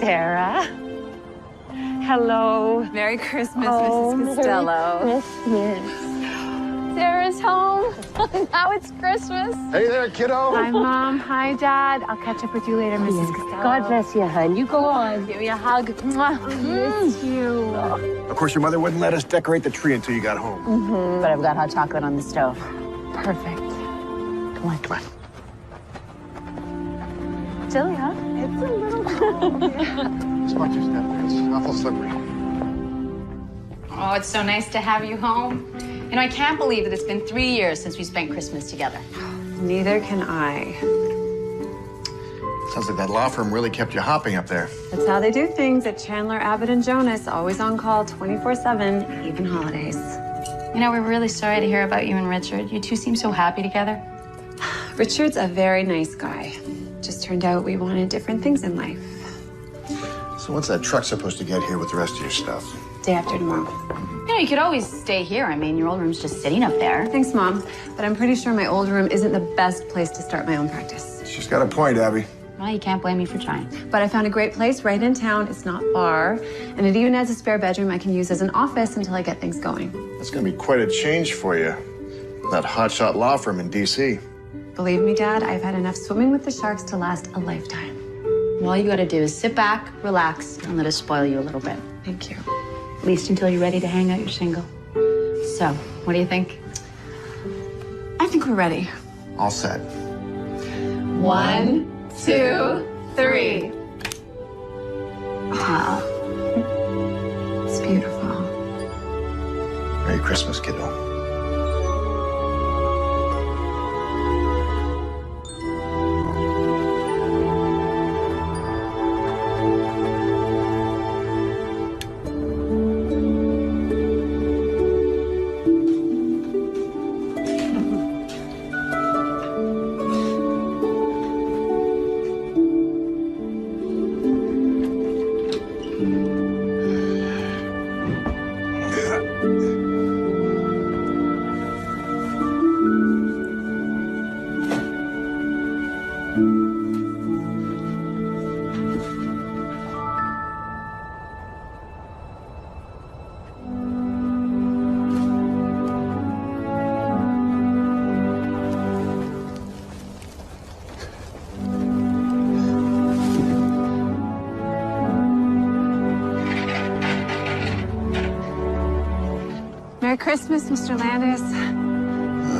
Sarah. Hello. Merry Christmas, Mrs. Costello. Merry Christmas. Sarah's home. Now it's Christmas. Hey there, kiddo. Hi, Mom. Hi, Dad. I'll catch up with you later, Mrs. Costello. God bless you, hon. You go on. Give me a hug. Mwah. I miss you. Of course, your mother wouldn't let us decorate the tree until you got home. But I've got hot chocolate on the stove. Perfect. Come on. Come on. Silly, huh? It's a little cold. Yeah. Just watch your step. It's awful slippery. Oh, it's so nice to have you home. You know, I can't believe that it's been 3 years since we spent Christmas together. Neither can I. Sounds like that law firm really kept you hopping up there. That's how they do things at Chandler, Abbott, and Jonas. Always on call 24/7, even holidays. You know, we're really sorry to hear about you and Richard. You two seem so happy together. Richard's a very nice guy. Just turned out we wanted different things in life. So what's that truck supposed to get here with the rest of your stuff? Day after tomorrow. You know, you could always stay here. I mean, your old room's just sitting up there. Thanks, Mom. But I'm pretty sure my old room isn't the best place to start my own practice. She's got a point, Abby. Well, you can't blame me for trying. But I found a great place right in town. It's not far. And it even has a spare bedroom I can use as an office until I get things going. That's gonna be quite a change for you. That hotshot law firm in D.C. Believe me, Dad, I've had enough swimming with the sharks to last a lifetime. All you gotta do is sit back, relax, and let us spoil you a little bit. Thank you. At least until you're ready to hang out your shingle. So, what do you think? I think we're ready. All set. 1, 2, 3. Wow. It's beautiful. Merry Christmas, kiddo. Merry Christmas, Mr. Landis.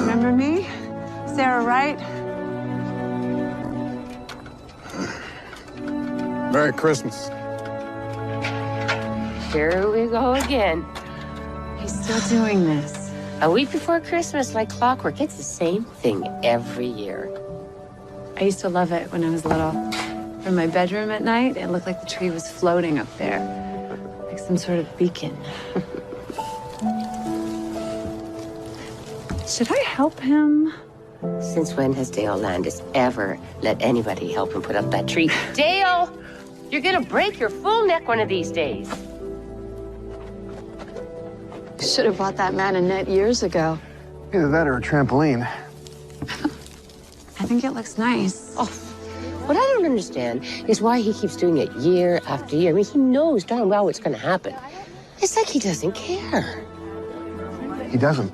Remember me? Sarah Wright? Merry Christmas. Here we go again. He's still doing this. A week before Christmas, like clockwork. It's the same thing every year. I used to love it when I was little. From my bedroom at night, it looked like the tree was floating up there, like some sort of beacon. Should I help him? Since when has Dale Landis ever let anybody help him put up that tree? Dale, you're gonna break your full neck one of these days. Should have bought that man a net years ago. Either that or a trampoline. I think it looks nice. Oh, what I don't understand is why he keeps doing it year after year. I mean, he knows darn well what's gonna happen. It's like he doesn't care. He doesn't.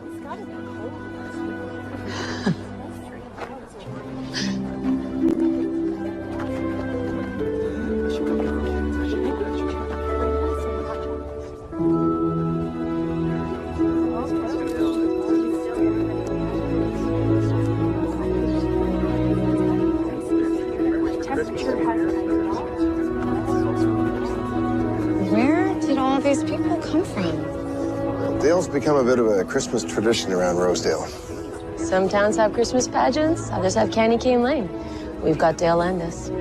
Where did all of these people come from? Dale's become a bit of a Christmas tradition around Rosedale. Some towns have Christmas pageants, others have Candy Cane Lane. We've got Dale Landis.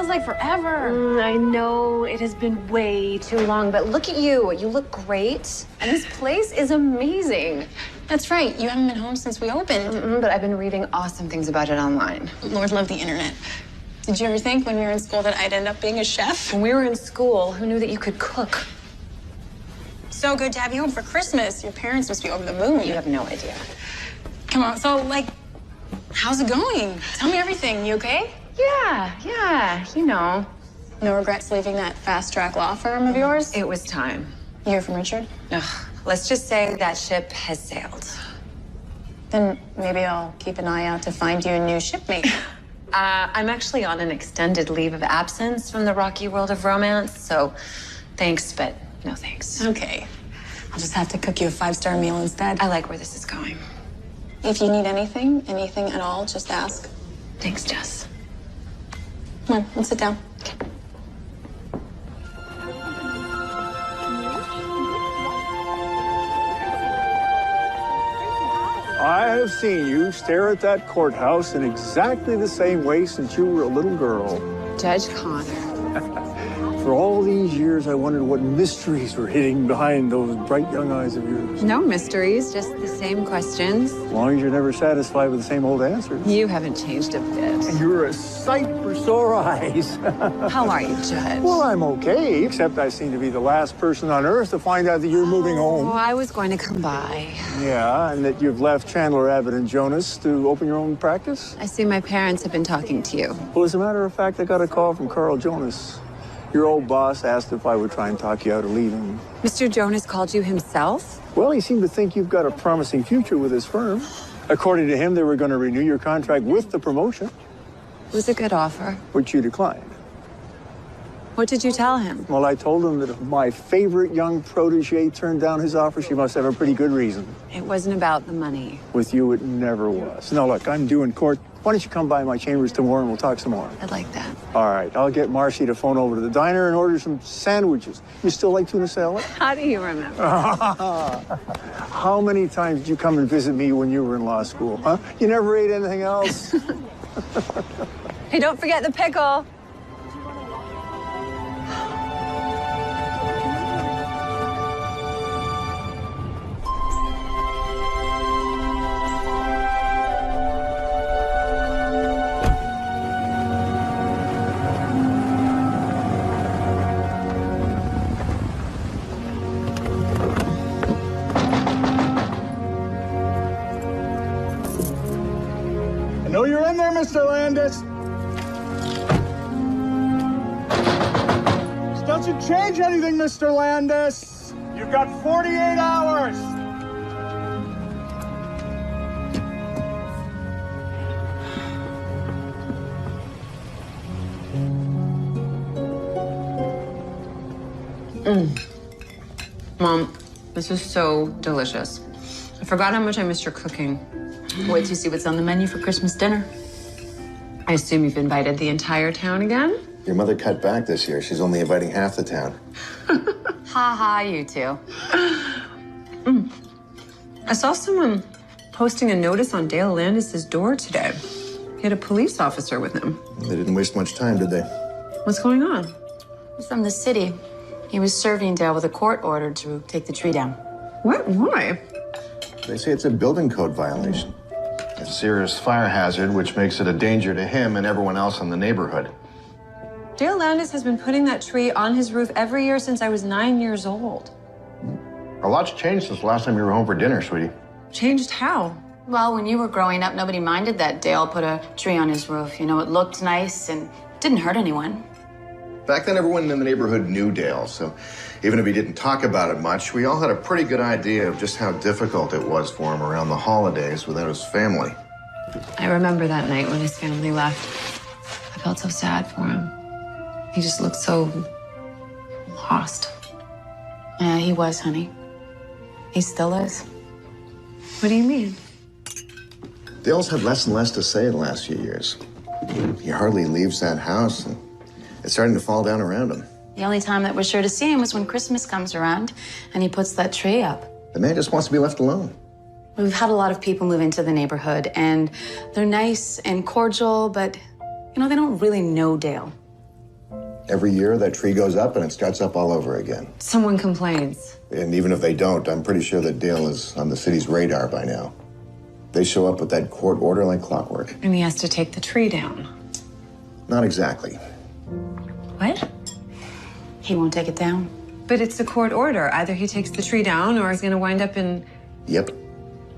feels like forever. I know it has been way too long, but look at you. You look great. And this place is amazing. That's right. You haven't been home since we opened. But I've been reading awesome things about it online. Lord love the internet. Did you ever think when we were in school that I'd end up being a chef? When we were in school, who knew that you could cook? So good to have you home for Christmas. Your parents must be over the moon. You have no idea. Come on. So, like, how's it going? Tell me everything. You okay? Yeah, you know. No regrets leaving that fast-track law firm of yours? It was time. You hear from Richard? Ugh, let's just say that ship has sailed. Then maybe I'll keep an eye out to find you a new shipmate. I'm actually on an extended leave of absence from the rocky world of romance, so thanks, but no thanks. Okay. I'll just have to cook you a 5-star meal instead. I like where this is going. If you need anything at all, just ask. Thanks, Jess. Come on, let's sit down. I have seen you stare at that courthouse in exactly the same way since you were a little girl. Judge Connor. For all these years, I wondered what mysteries were hidden behind those bright young eyes of yours. No mysteries, just the same questions. As long as you're never satisfied with the same old answers. You haven't changed a bit. You're a sight for sore eyes. How are you, Judge? Well, I'm okay, except I seem to be the last person on earth to find out that you're moving home. Oh, I was going to come by. Yeah, and that you've left Chandler, Abbott, and Jonas to open your own practice? I see my parents have been talking to you. Well, as a matter of fact, I got a call from Carl Jonas. Your old boss asked if I would try and talk you out of leaving. Mr. Jonas called you himself? Well, he seemed to think you've got a promising future with his firm. According to him, they were going to renew your contract with the promotion. It was a good offer. Which you declined. What did you tell him? Well, I told him that if my favorite young protege turned down his offer, she must have a pretty good reason. It wasn't about the money. With you, it never was. Now, look, I'm due in court. Why don't you come by my chambers tomorrow and we'll talk some more? I'd like that. All right, I'll get Marcy to phone over to the diner and order some sandwiches. You still like tuna salad? How do you remember? How many times did you come and visit me when you were in law school, huh? You never ate anything else? Hey, don't forget the pickle. I know you're in there, Mr. Landis. This doesn't change anything, Mr. Landis. You've got 48 hours. Mom, this is so delicious. I forgot how much I missed your cooking. Wait till you see what's on the menu for Christmas dinner. I assume you've invited the entire town again? Your mother cut back this year. She's only inviting half the town. Ha ha, you two. I saw someone posting a notice on Dale Landis's door today. He had a police officer with him. They didn't waste much time, did they? What's going on? He's from the city. He was serving Dale with a court order to take the tree down. What? Why? They say it's a building code violation. A serious fire hazard, which makes it a danger to him and everyone else in the neighborhood. Dale Landis has been putting that tree on his roof every year since I was 9 years old. A lot's changed since the last time you were home for dinner, sweetie. Changed how? Well, when you were growing up, nobody minded that Dale put a tree on his roof. You know, it looked nice and didn't hurt anyone. Back then, everyone in the neighborhood knew Dale, so even if he didn't talk about it much, we all had a pretty good idea of just how difficult it was for him around the holidays without his family. I remember that night when his family left. I felt so sad for him. He just looked so lost. Yeah, he was, honey. He still is. What do you mean? Dale's had less and less to say the last few years. He hardly leaves that house, and it's starting to fall down around him. The only time that we're sure to see him is when Christmas comes around and he puts that tree up. The man just wants to be left alone. We've had a lot of people move into the neighborhood, and they're nice and cordial, but, you know, they don't really know Dale. Every year, that tree goes up and it starts up all over again. Someone complains. And even if they don't, I'm pretty sure that Dale is on the city's radar by now. They show up with that court order like clockwork. And he has to take the tree down. Not exactly. What? He won't take it down. But it's a court order. Either he takes the tree down or he's gonna wind up in... Yep.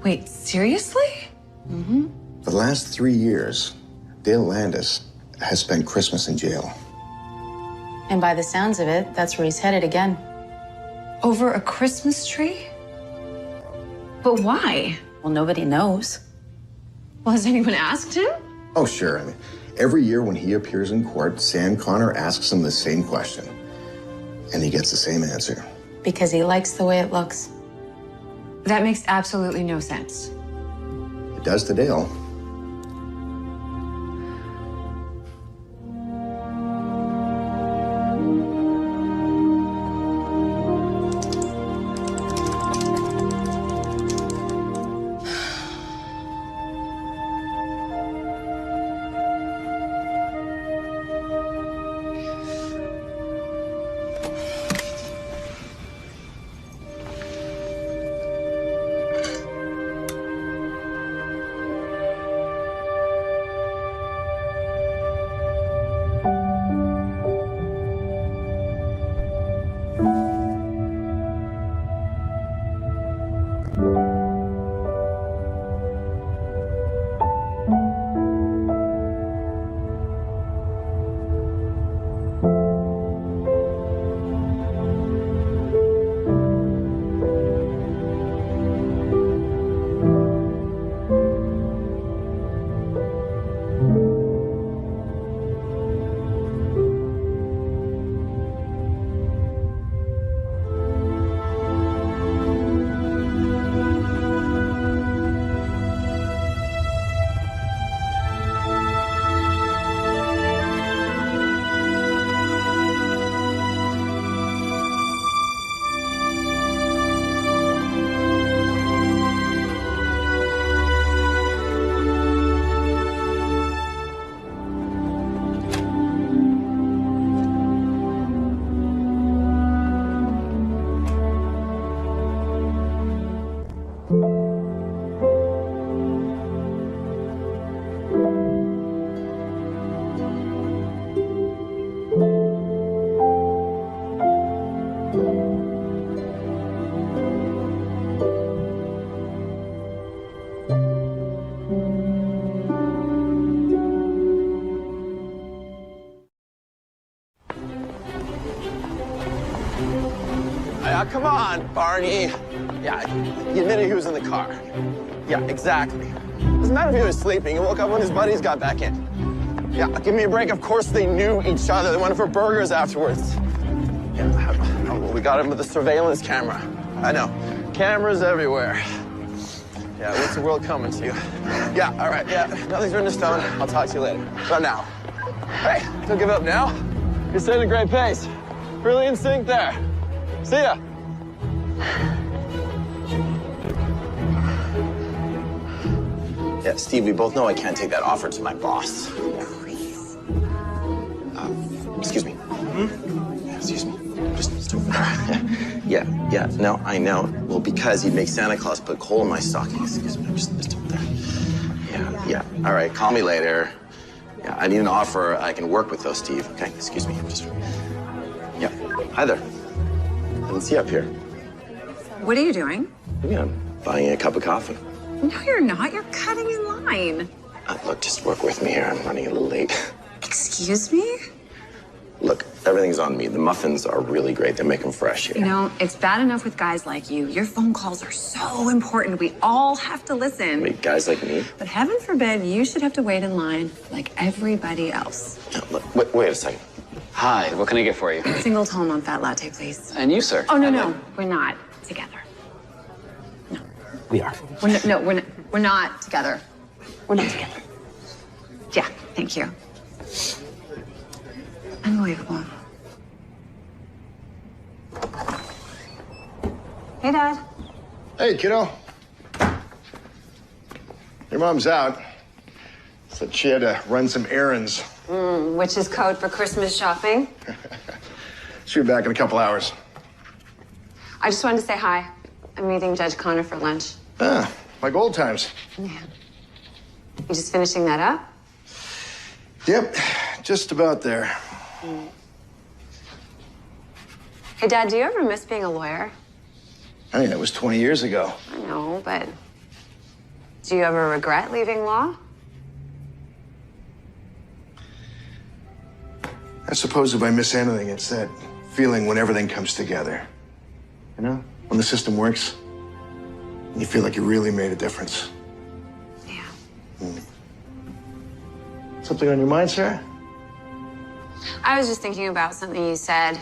Wait, seriously? For the last 3 years, Dale Landis has spent Christmas in jail. And by the sounds of it, that's where he's headed again. Over a Christmas tree? But why? Well, nobody knows. Well, has anyone asked him? Oh, sure. I mean, every year when he appears in court, Sam Connor asks him the same question. And he gets the same answer. Because he likes the way it looks. That makes absolutely no sense. It does to Dale. Come on, Barney. Yeah, he admitted he was in the car. Yeah, exactly. Doesn't matter if he was sleeping. He woke up when his buddies got back in. Yeah, give me a break. Of course they knew each other. They went for burgers afterwards. Yeah, well, we got him with a surveillance camera. I know. Cameras everywhere. Yeah, what's the world coming to? Yeah, all right, yeah. Nothing's written in stone. I'll talk to you later. Not now. Hey, don't give up now. You're setting a great pace. Really in sync there. See ya. Yeah, Steve, we both know I can't take that offer to my boss. Please. Excuse me. Yeah, excuse me. Just over there. Yeah, no, I know. Well, because he'd make Santa Claus put coal in my stocking. Excuse me, just over there. Yeah. All right, call me later. Yeah, I need an offer I can work with, though, Steve. Okay, excuse me. Yeah. Hi there. I didn't see you up here. What are you doing? Yeah, I'm buying you a cup of coffee. No, you're not. You're cutting in line. Look, just work with me here. I'm running a little late. Excuse me? Look, everything's on me. The muffins are really great. They make them fresh here. You know, it's bad enough with guys like you. Your phone calls are so important. We all have to listen. Wait, guys like me? But heaven forbid you should have to wait in line like everybody else. No, look, wait a second. Hi, what can I get for you? Single tone on fat latte, please. And you, sir? Oh, no, we're not together. No. We are. We're not together. We're not together. Yeah, thank you. Unbelievable. Hey, Dad. Hey, kiddo. Your mom's out. Said she had to run some errands. Which is code for Christmas shopping. She'll be back in a couple hours. I just wanted to say hi. I'm meeting Judge Connor for lunch. Ah, like old times. Yeah. You just finishing that up? Yep, just about there. Hey, Dad, do you ever miss being a lawyer? I mean, that was 20 years ago. I know, but do you ever regret leaving law? I suppose if I miss anything, it's that feeling when everything comes together. You know, when the system works, and you feel like you really made a difference. Yeah. Something on your mind, Sarah? I was just thinking about something you said.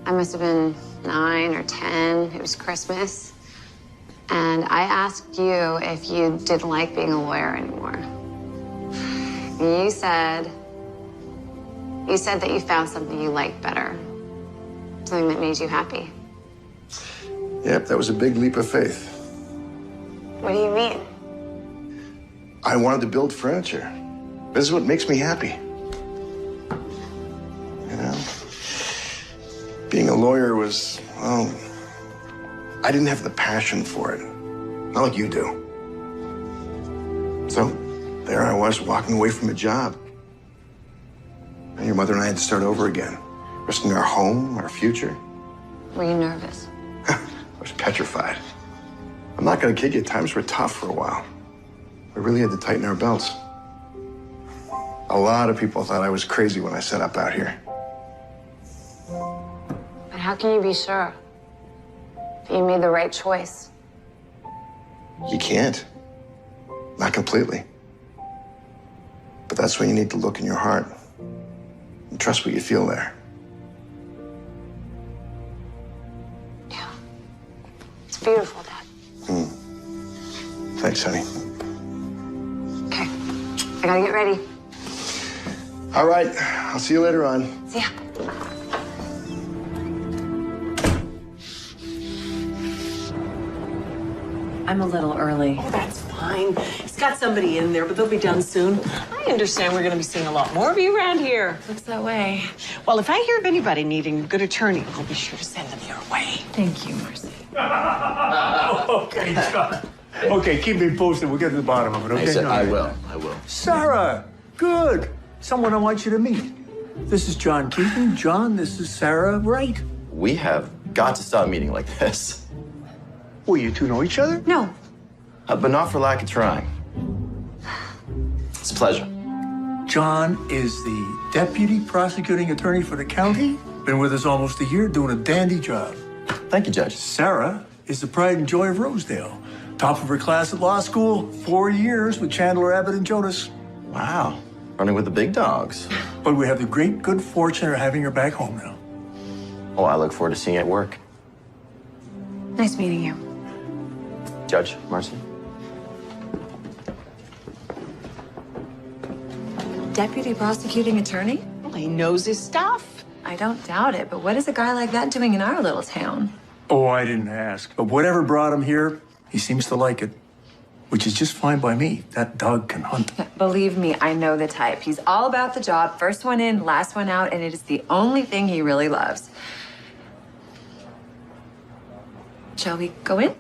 I must have been 9 or 10. It was Christmas. And I asked you if you didn't like being a lawyer anymore. And you said that you found something you liked better. Something that made you happy. Yep, that was a big leap of faith. What do you mean? I wanted to build furniture. This is what makes me happy. You know? Being a lawyer was, well, I didn't have the passion for it. Not like you do. So, there I was, walking away from a job. And your mother and I had to start over again, risking our home, our future. Were you nervous? I was petrified. I'm not gonna kid you, times were tough for a while. We really had to tighten our belts. A lot of people thought I was crazy when I set up out here. But how can you be sure that you made the right choice? You can't. Not completely. But that's when you need to look in your heart and trust what you feel there. Yeah. It's beautiful, Dad. Thanks, honey. Okay. I gotta get ready. All right. I'll see you later on. See ya. I'm a little early. Oh, that's fine. He's got somebody in there, but they'll be done soon. I understand we're going to be seeing a lot more of you around here. Looks that way. Well, if I hear of anybody needing a good attorney, I'll be sure to send them your way. Thank you, Marcy. Okay, John. Okay, keep me posted. We'll get to the bottom of it, okay? I will. Sarah, good. Someone I want you to meet. This is John Keaton. John, this is Sarah Wright. We have got to stop meeting like this. Well, you two know each other? No. But not for lack of trying. It's a pleasure. John is the deputy prosecuting attorney for the county. Been with us almost a year, doing a dandy job. Thank you, Judge. Sarah is the pride and joy of Rosedale. Top of her class at law school, 4 years with Chandler, Abbott, and Jonas. Wow. Running with the big dogs. But we have the great good fortune of having her back home now. Oh, I look forward to seeing you at work. Nice meeting you. Judge, Marcy? Deputy prosecuting attorney? Well, he knows his stuff. I don't doubt it, but what is a guy like that doing in our little town? Oh, I didn't ask. But whatever brought him here, he seems to like it. Which is just fine by me. That dog can hunt. Believe me, I know the type. He's all about the job, first one in, last one out, and it is the only thing he really loves. Shall we go in?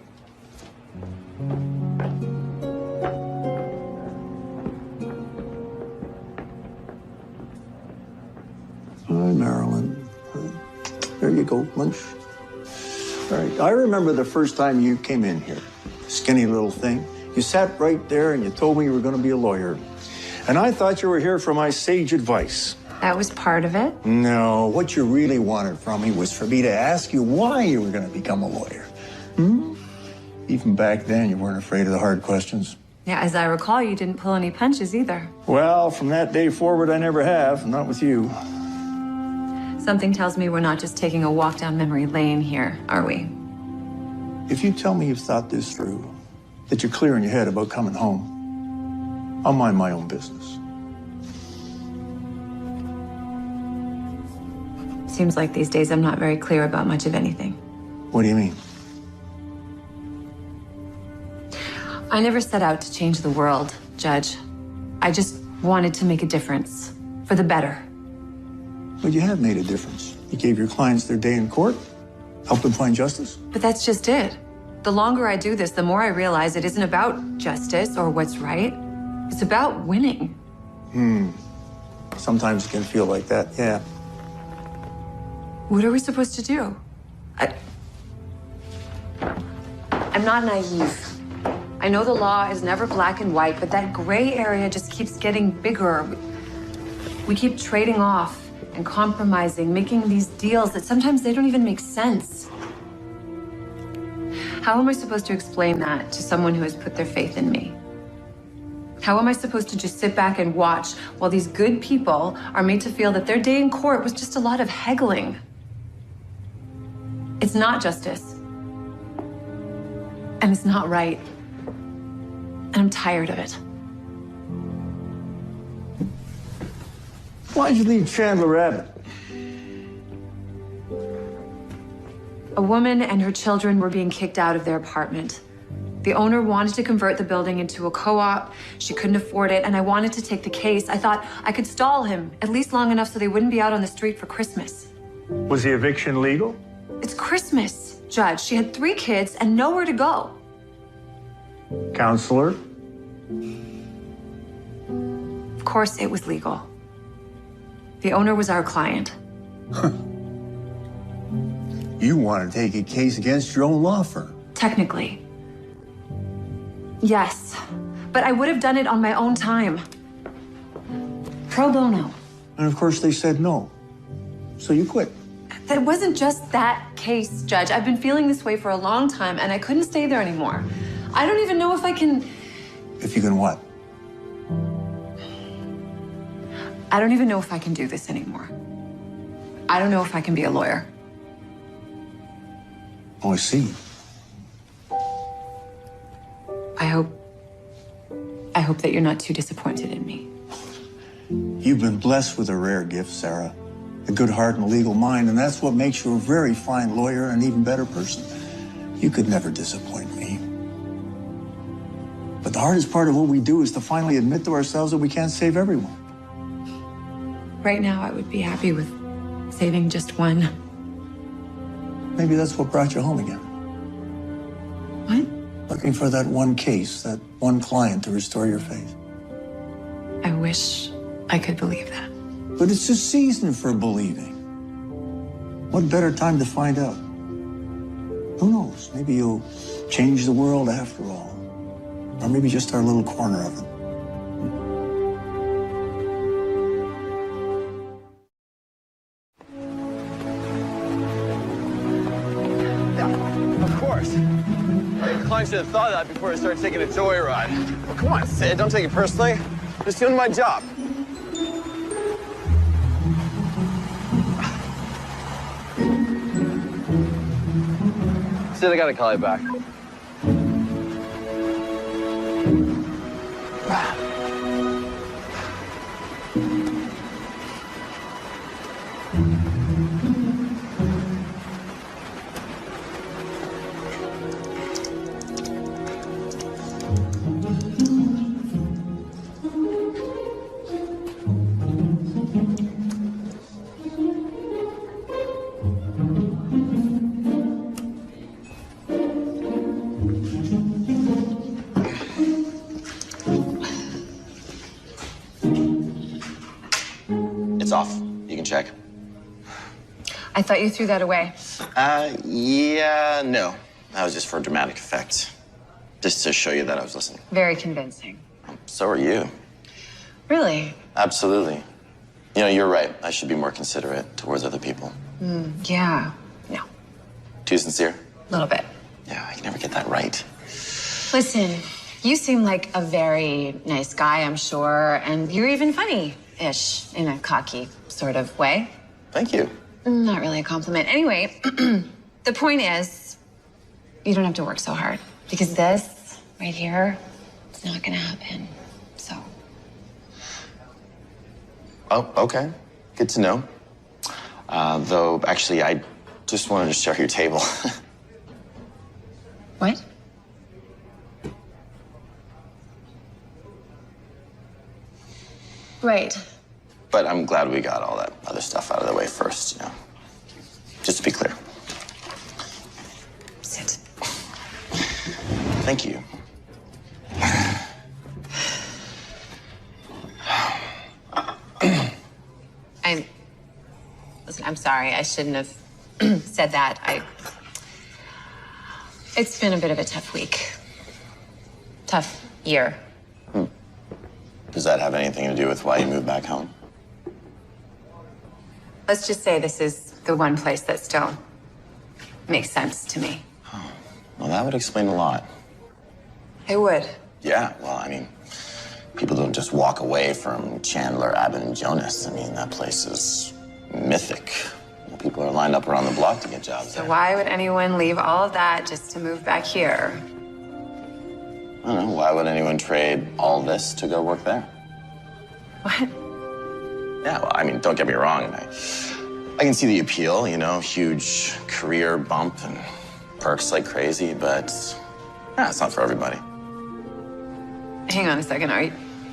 Hi, Marilyn. There you go, lunch. All right, I remember the first time you came in here. Skinny little thing. You sat right there and you told me you were going to be a lawyer. And I thought you were here for my sage advice. That was part of it. No, what you really wanted from me was for me to ask you why you were going to become a lawyer. Even back then, you weren't afraid of the hard questions. Yeah, as I recall, you didn't pull any punches either. Well, from that day forward, I never have, not with you. Something tells me we're not just taking a walk down memory lane here, are we? If you tell me you've thought this through, that you're clear in your head about coming home, I'll mind my own business. Seems like these days I'm not very clear about much of anything. What do you mean? I never set out to change the world, Judge. I just wanted to make a difference for the better. But you have made a difference. You gave your clients their day in court, helped them find justice. But that's just it. The longer I do this, the more I realize it isn't about justice or what's right. It's about winning. Sometimes it can feel like that, yeah. What are we supposed to do? I'm not naive. I know the law is never black and white, but that gray area just keeps getting bigger. We keep trading off and compromising, making these deals that sometimes they don't even make sense. How am I supposed to explain that to someone who has put their faith in me? How am I supposed to just sit back and watch while these good people are made to feel that their day in court was just a lot of haggling? It's not justice. And it's not right. And I'm tired of it. Why'd you leave Chandler Abbott? A woman and her children were being kicked out of their apartment. The owner wanted to convert the building into a co-op. She couldn't afford it, and I wanted to take the case. I thought I could stall him, at least long enough so they wouldn't be out on the street for Christmas. Was the eviction legal? It's Christmas, Judge. She had 3 kids and nowhere to go. Counselor? Of course it was legal. The owner was our client. You want to take a case against your own law firm? Technically. Yes, but I would have done it on my own time. Pro bono. And of course they said no. So you quit. That wasn't just that case, Judge. I've been feeling this way for a long time, and I couldn't stay there anymore. I don't even know if I can... If you can what? I don't even know if I can do this anymore. I don't know if I can be a lawyer. Oh, I see. I hope that you're not too disappointed in me. You've been blessed with a rare gift, Sarah. A good heart and a legal mind, and that's what makes you a very fine lawyer and an even better person. You could never disappoint me. But the hardest part of what we do is to finally admit to ourselves that we can't save everyone. Right now, I would be happy with saving just one. Maybe that's what brought you home again. What? Looking for that one case, that one client to restore your faith. I wish I could believe that. But it's a season for believing. What better time to find out? Who knows? Maybe you'll change the world after all. Or maybe just our little corner of it. Yeah, of course. The client should have thought of that before I started taking a joyride. Well, come on, Sid, don't take it personally. Just doing my job. Sid, I gotta call you back. It's off. You can check. I thought you threw that away. Yeah, no. That was just for dramatic effect. Just to show you that I was listening. Very convincing. So are you. Really? Absolutely. You know, you're right. I should be more considerate towards other people. Yeah. No. Too sincere? A little bit. Yeah, I can never get that right. Listen, you seem like a very nice guy, I'm sure, and you're even funny-ish in a cocky sort of way. Thank you. Not really a compliment. Anyway, the point is, you don't have to work so hard because this right here, it's not gonna happen. So. Oh, okay. Good to know. Though, actually, I just wanted to share your table. What? Right. But I'm glad we got all that other stuff out of the way first, you know. Just to be clear. Sit. Thank you. Listen, I'm sorry. I shouldn't have said that. It's been a bit of a tough week. Tough year. Does that have anything to do with why you moved back home? Let's just say this is the one place that still makes sense to me. Well, that would explain a lot. It would. Yeah, well, I mean, people don't just walk away from Chandler, Abbott, and Jonas. I mean, that place is mythic. People are lined up around the block to get jobs So there. why would anyone leave all of that just to move back here? I don't know, why would anyone trade all this to go work there? What? Yeah, well, I mean, don't get me wrong. I can see the appeal, you know, huge career bump and perks like crazy, but yeah, it's not for everybody. Hang on a second. Are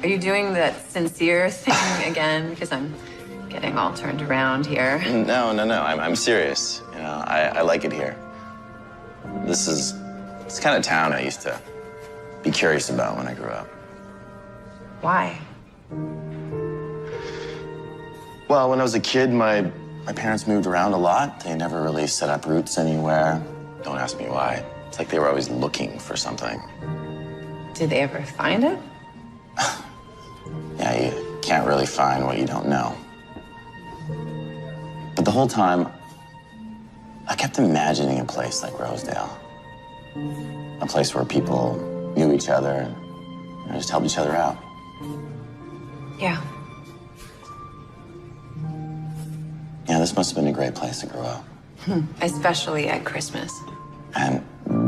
you doing that sincere thing again? Because I'm getting all turned around here. No. I'm serious. You know, I like it here. It's the kind of town I used to be curious about when I grew up. Why? Well, when I was a kid, my parents moved around a lot. They never really set up roots anywhere. Don't ask me why. It's like they were always looking for something. Did they ever find it? Yeah, you can't really find what you don't know. But the whole time, I kept imagining a place like Rosedale. A place where people knew each other and just helped each other out. Yeah. Yeah, this must have been a great place to grow up. Especially at Christmas. And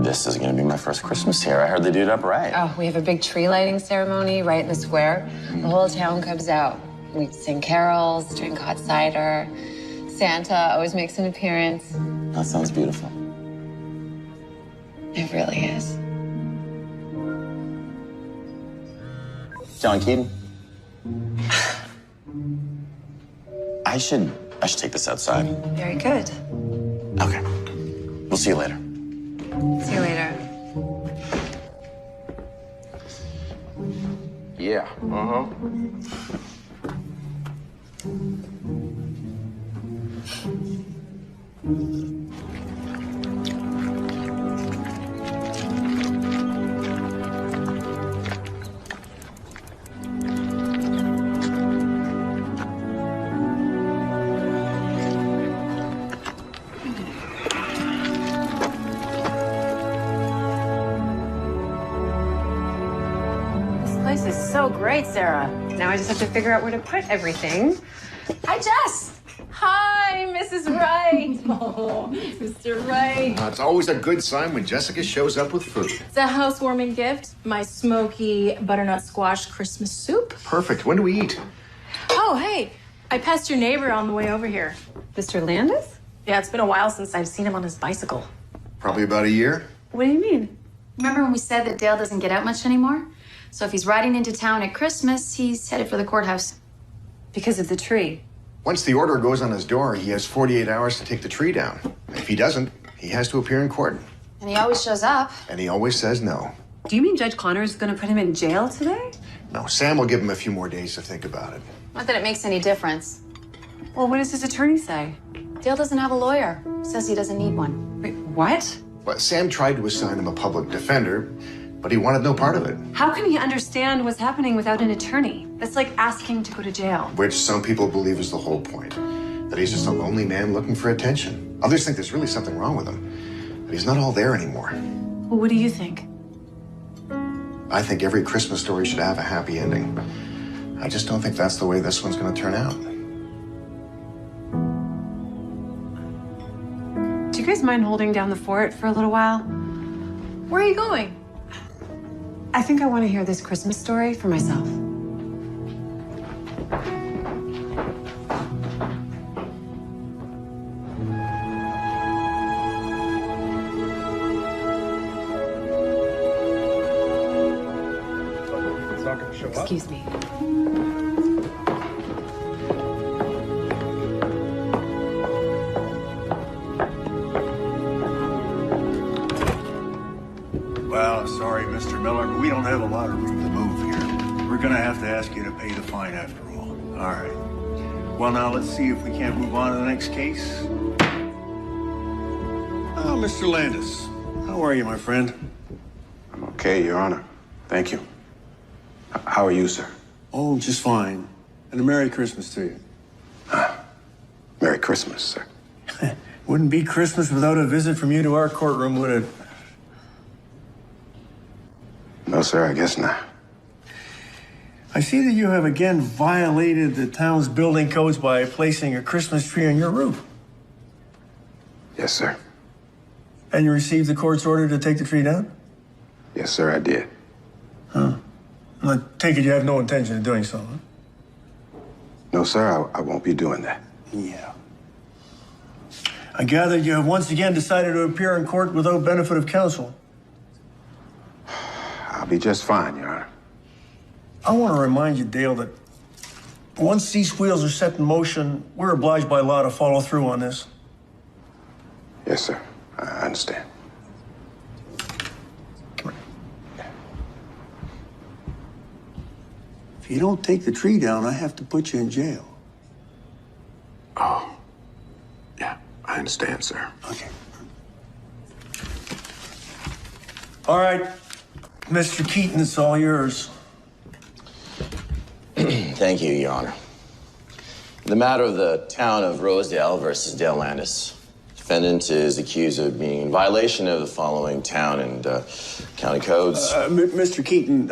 this is gonna be my first Christmas here. I heard they do it up right. Oh, we have a big tree lighting ceremony right in the square. The whole town comes out. We sing carols, drink hot cider. Santa always makes an appearance. That sounds beautiful. It really is. John Keaton. I should take this outside. Very good. Okay. We'll see you later. See you later. Yeah. Uh-huh. This place is so great, Sarah. Now I just have to figure out where to put everything. Hi, Jess. Hi, Mrs. Wright. Oh, Mr. Wright. It's always a good sign when Jessica shows up with food. It's a housewarming gift. My smoky butternut squash Christmas soup. Perfect. When do we eat? Oh, hey. I passed your neighbor on the way over here. Mr. Landis? Yeah, it's been a while since I've seen him on his bicycle. Probably about a year. What do you mean? Remember when we said that Dale doesn't get out much anymore? So if he's riding into town at Christmas, he's headed for the courthouse. Because of the tree. Once the order goes on his door, he has 48 hours to take the tree down. If he doesn't, he has to appear in court. And he always shows up. And he always says no. Do you mean Judge Connor is going to put him in jail today? No, Sam will give him a few more days to think about it. Not that it makes any difference. Well, what does his attorney say? Dale doesn't have a lawyer. Says he doesn't need one. Wait, what? Well, Sam tried to assign him a public defender, but he wanted no part of it. How can he understand what's happening without an attorney? That's like asking to go to jail. Which some people believe is the whole point. That he's just a lonely man looking for attention. Others think there's really something wrong with him. But he's not all there anymore. Well, what do you think? I think every Christmas story should have a happy ending. I just don't think that's the way this one's going to turn out. Do you guys mind holding down the fort for a little while? Where are you going? I think I want to hear this Christmas story for myself. Excuse me. Well, sorry, Mr. Miller, but we don't have a lot of room to move here. We're gonna have to ask you to pay the fine after all. All right. Well, now let's see if we can't move on to the next case. Oh, Mr. Landis, how are you, my friend? I'm okay, Your Honor. Thank you. How are you, sir? Oh, just fine. And a Merry Christmas to you. Merry Christmas, sir. Wouldn't be Christmas without a visit from you to our courtroom, would it? No, sir, I guess not. I see that you have again violated the town's building codes by placing a Christmas tree on your roof. Yes, sir. And you received the court's order to take the tree down? Yes, sir, I did. Huh. I take it you have no intention of doing so, huh? No, sir, I won't be doing that. Yeah. I gather you have once again decided to appear in court without benefit of counsel. I'll be just fine, Your Honor. I want to remind you, Dale, that once these wheels are set in motion, we're obliged by law to follow through on this. Yes, sir. I understand. Come here. If you don't take the tree down, I have to put you in jail. Oh. Yeah, I understand, sir. Okay. All right. Mr. Keaton, it's all yours. Thank you, Your Honor. The matter of the town of Rosedale versus Dale Landis. Defendant is accused of being in violation of the following town and county codes. Mr. Keaton,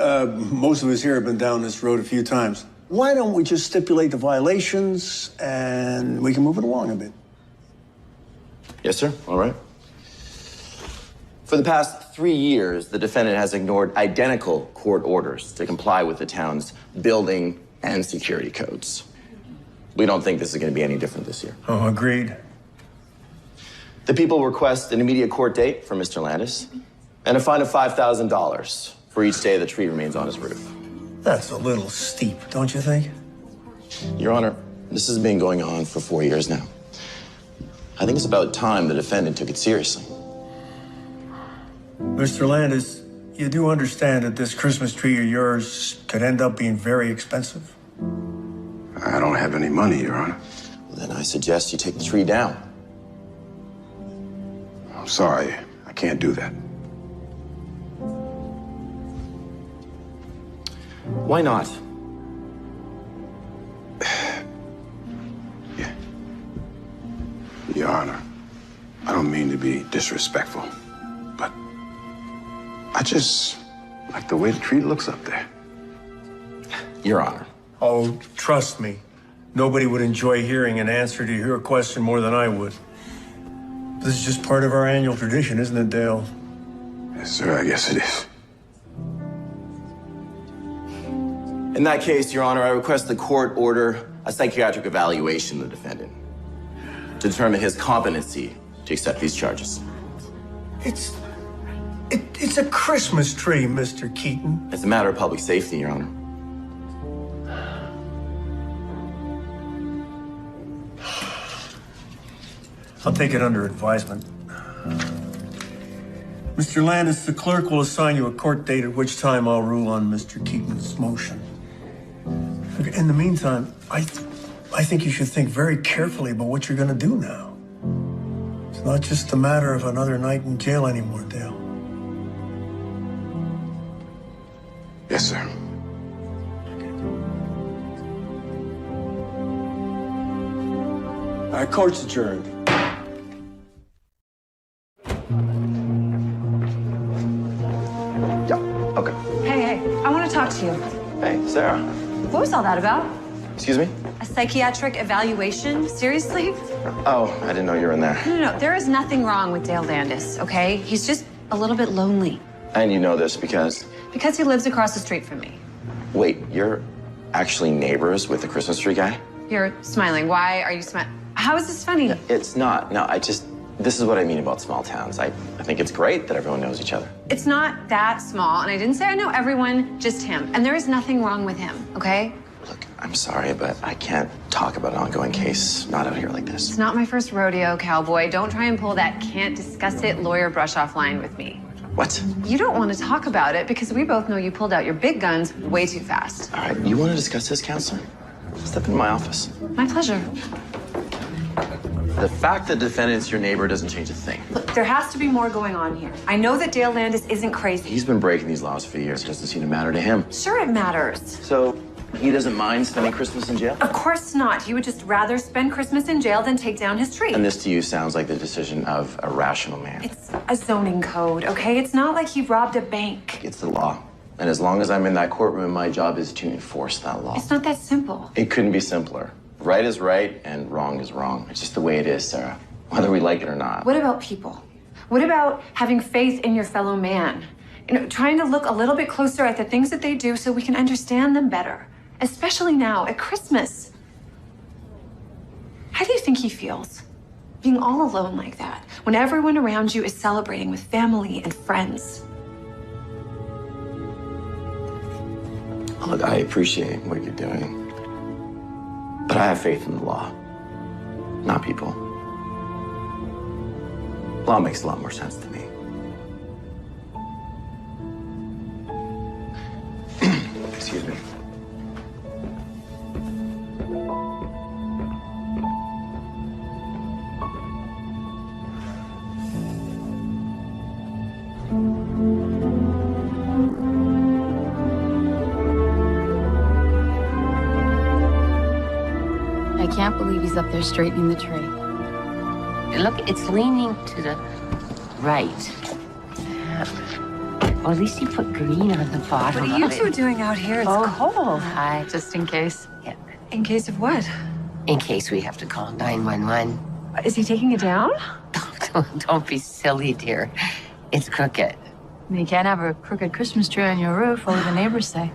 most of us here have been down this road a few times. Why don't we just stipulate the violations and we can move it along a bit? Yes, sir. All right. For the past 3 years, the defendant has ignored identical court orders to comply with the town's building and security codes. We don't think this is going to be any different this year. Oh, agreed. The people request an immediate court date for Mr. Landis and a fine of $5,000 for each day the tree remains on his roof. That's a little steep, don't you think? Your Honor, this has been going on for 4 years now. I think it's about time the defendant took it seriously. Mr. Landis, you do understand that this Christmas tree of yours could end up being very expensive? I don't have any money, Your Honor. Well, then I suggest you take the tree down. I'm sorry. I can't do that. Why not? Yeah. Your Honor, I don't mean to be disrespectful, but I just like the way the tree looks up there. Your Honor. Oh, trust me. Nobody would enjoy hearing an answer to your question more than I would. This is just part of our annual tradition, isn't it, Dale? Yes, sir, I guess it is. In that case, Your Honor, I request the court order a psychiatric evaluation of the defendant to determine his competency to accept these charges. It's a Christmas tree, Mr. Keaton. It's a matter of public safety, Your Honor. I'll take it under advisement. Mr. Landis, the clerk will assign you a court date at which time I'll rule on Mr. Keaton's motion. In the meantime, I think you should think very carefully about what you're going to do now. It's not just a matter of another night in jail anymore, Dale. Yes, sir. Our court's adjourned. Yeah, okay. Hey, I want to talk to you. Hey, Sarah. What was all that about? Excuse me? A psychiatric evaluation? Seriously? Oh, I didn't know you were in there. No. There is nothing wrong with Dale Landis, okay? He's just a little bit lonely. And you know this because? Because he lives across the street from me. Wait, you're actually neighbors with the Christmas tree guy? You're smiling. Why are you smiling? How is this funny? It's not. No, this is what I mean about small towns. I think it's great that everyone knows each other. It's not that small, and I didn't say I know everyone, just him. And there is nothing wrong with him, okay? Look, I'm sorry, but I can't talk about an ongoing case, not out here like this. It's not my first rodeo, cowboy. Don't try and pull that can't discuss it lawyer brush off line with me. What? You don't want to talk about it because we both know you pulled out your big guns way too fast. All right, you want to discuss this, counselor? Step into my office. My pleasure. The fact that defendant's your neighbor doesn't change a thing. Look, there has to be more going on here. I know that Dale Landis isn't crazy. He's been breaking these laws for years. It doesn't seem to matter to him. Sure it matters. So he doesn't mind spending Christmas in jail? Of course not. He would just rather spend Christmas in jail than take down his tree. And this to you sounds like the decision of a rational man. It's a zoning code, okay? It's not like he robbed a bank. It's the law. And as long as I'm in that courtroom, my job is to enforce that law. It's not that simple. It couldn't be simpler. Right is right and wrong is wrong. It's just the way it is, Sarah, whether we like it or not. What about people? What about having faith in your fellow man? You know, trying to look a little bit closer at the things that they do so we can understand them better, especially now at Christmas. How do you think he feels? Being all alone like that, when everyone around you is celebrating with family and friends. Look, I appreciate what you're doing, but I have faith in the law, not people. Law makes a lot more sense to me. Excuse me. I can't believe he's up there straightening the tree. Look, it's leaning to the right. Well, at least you put green on the bottom. What are you two doing out here? It's cold. Hi. Just in case. Yeah. In case of what? In case we have to call 911. Is he taking it down? Don't be silly, dear. It's crooked. You can't have a crooked Christmas tree on your roof. What do the neighbors say?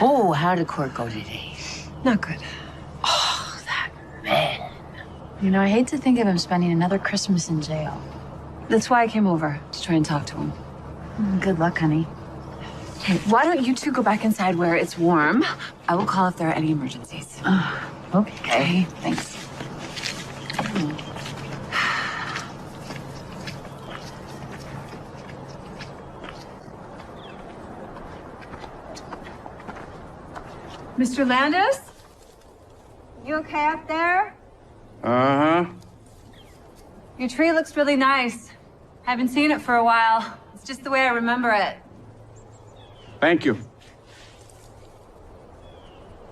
Oh, how did court go today? Not good. Oh, that man. You know, I hate to think of him spending another Christmas in jail. That's why I came over, to try and talk to him. Good luck, honey. Hey, why don't you two go back inside where it's warm? I will call if there are any emergencies. Okay, thanks. Mr. Landis? You okay up there? Uh-huh. Your tree looks really nice. Haven't seen it for a while. It's just the way I remember it. Thank you.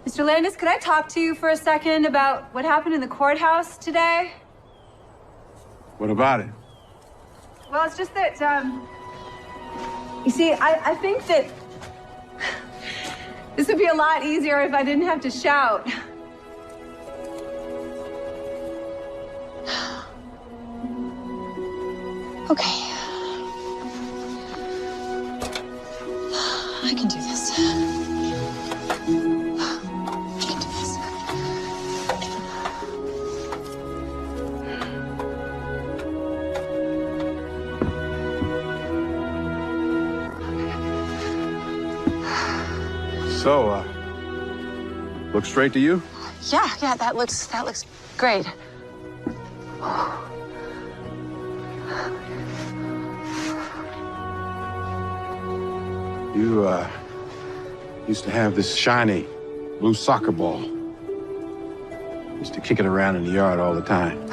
Mr. Landis, could I talk to you for a second about what happened in the courthouse today? What about it? Well, it's just that, you see, I think that this would be a lot easier if I didn't have to shout. Okay. I can do this. I can do this. So, looks straight to you? Yeah, that looks great. You, used to have this shiny blue soccer ball. Used to kick it around in the yard all the time.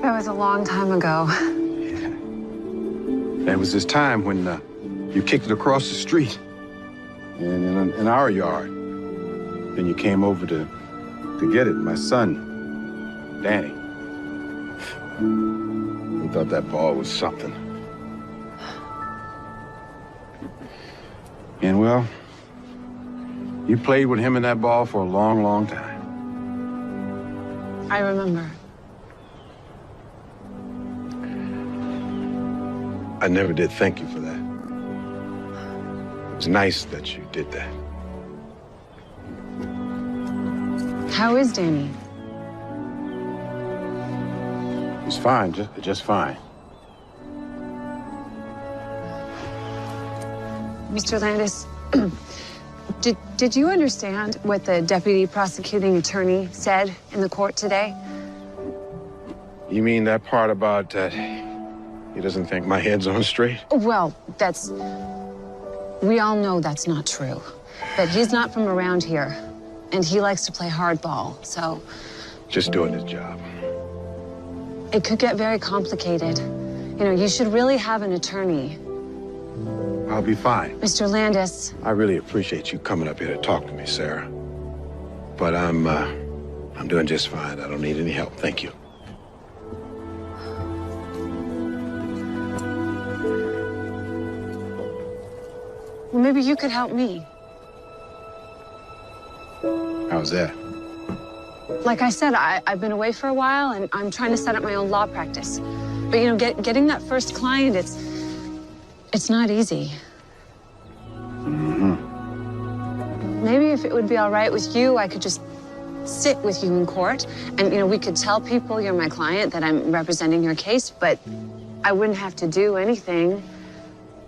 That was a long time ago. There was this time when you kicked it across the street and in our yard. Then you came over to get it, my son, Danny. He thought that ball was something. And well, you played with him and that ball for a long, long time. I remember. I never did thank you for that. It was nice that you did that. How is Danny? He's fine, just fine. Mr. Landis, did you understand what the deputy prosecuting attorney said in the court today? You mean that part about He doesn't think my head's on straight? Well, we all know that's not true. But he's not from around here, and he likes to play hardball, so... Just doing his job. It could get very complicated. You know, you should really have an attorney. I'll be fine. Mr. Landis. I really appreciate you coming up here to talk to me, Sarah. But I'm doing just fine. I don't need any help. Thank you. Well, maybe you could help me. How's that? Like I said, I've been away for a while, and I'm trying to set up my own law practice. But, you know, getting that first client, it's not easy. Mm-hmm. Maybe if it would be all right with you, I could just sit with you in court, and, you know, we could tell people you're my client, that I'm representing your case, but I wouldn't have to do anything.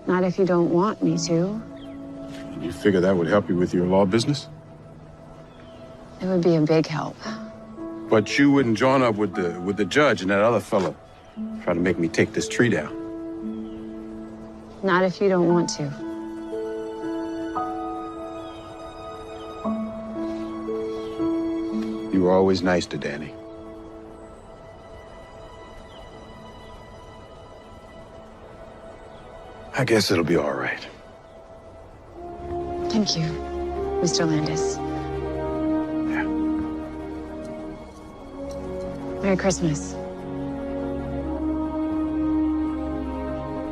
Not if you don't want me to. You figure that would help you with your law business? It would be a big help. But you wouldn't join up with the judge and that other fellow try to make me take this tree down. Not if you don't want to. You were always nice to Danny. I guess it'll be all right. Thank you, Mr. Landis. Yeah. Merry Christmas.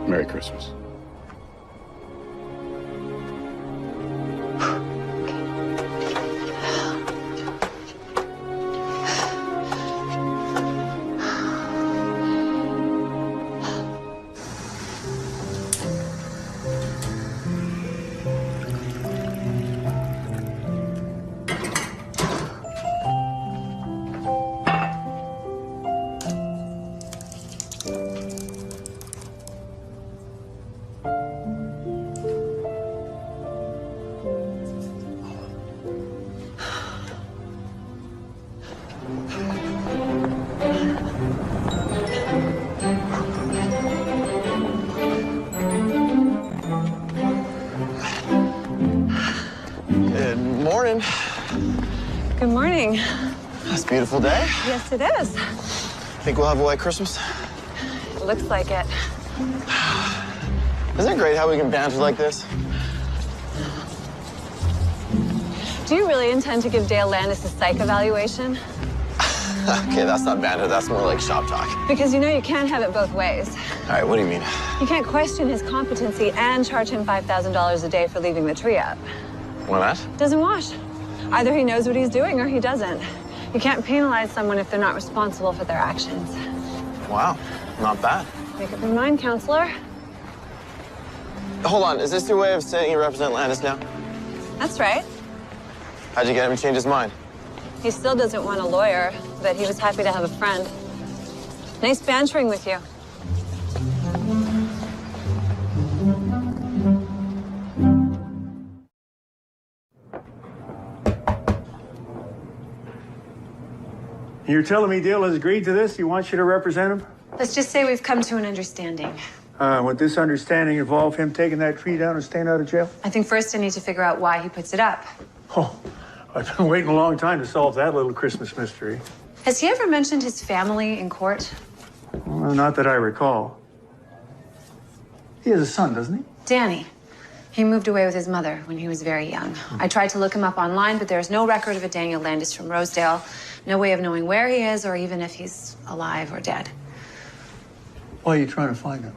Merry Christmas. Good morning. It's a beautiful day. Yes, it is. Think we'll have a white Christmas? Looks like it. Isn't it great how we can banter like this? Do you really intend to give Dale Landis a psych evaluation? Okay, that's not banter. That's more like shop talk. Because you know you can't have it both ways. All right, what do you mean? You can't question his competency and charge him $5,000 a day for leaving the tree up. Why not? Doesn't wash. Either he knows what he's doing or he doesn't. You can't penalize someone if they're not responsible for their actions. Wow, not bad. Make up your mind, counselor. Hold on, is this your way of saying you represent Landis now? That's right. How'd you get him to change his mind? He still doesn't want a lawyer, but he was happy to have a friend. Nice bantering with you. You're telling me Dale has agreed to this? He wants you to represent him? Let's just say we've come to an understanding. Would this understanding involve him taking that tree down and staying out of jail? I think first I need to figure out why he puts it up. Oh, I've been waiting a long time to solve that little Christmas mystery. Has he ever mentioned his family in court? Well, not that I recall. He has a son, doesn't he? Danny. He moved away with his mother when he was very young. I tried to look him up online, but there's no record of a Daniel Landis from Rosedale. No way of knowing where he is or even if he's alive or dead. Why are you trying to find him?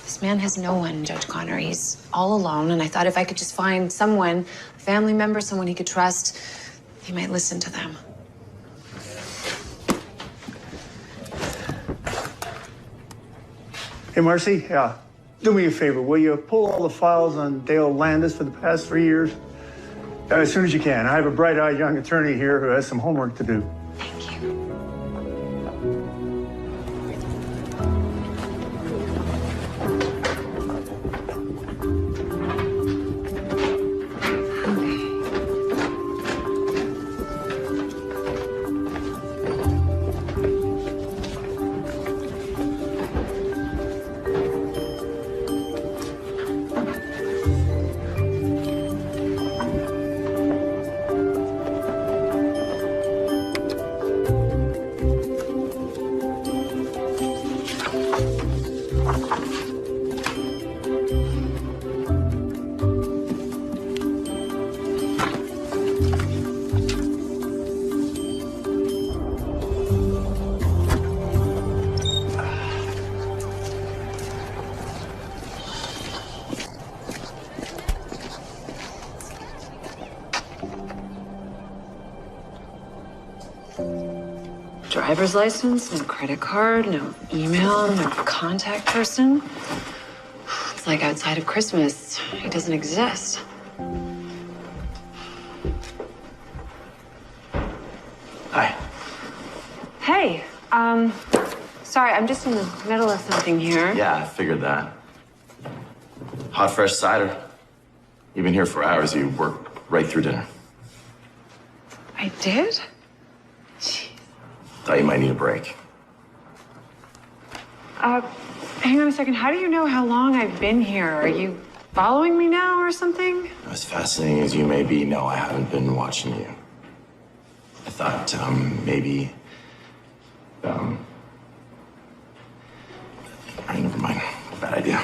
This man has no one, Judge Connor. He's all alone, and I thought if I could just find someone, a family member, someone he could trust, he might listen to them. Hey, Marcy, do me a favor. Will you pull all the files on Dale Landis for the past 3 years? As soon as you can. I have a bright-eyed young attorney here who has some homework to do. Thank you. Driver's license, no credit card, no email, no contact person. It's like outside of Christmas, he doesn't exist. Hi. Hey, sorry, I'm just in the middle of something here. Yeah, I figured that. Hot, fresh cider. You've been here for hours. You worked right through dinner. I did? Thought you might need a break. Hang on a second. How do you know how long I've been here? Are you following me now or something? As fascinating as you may be, no, I haven't been watching you. I thought, maybe, never mind. Bad idea.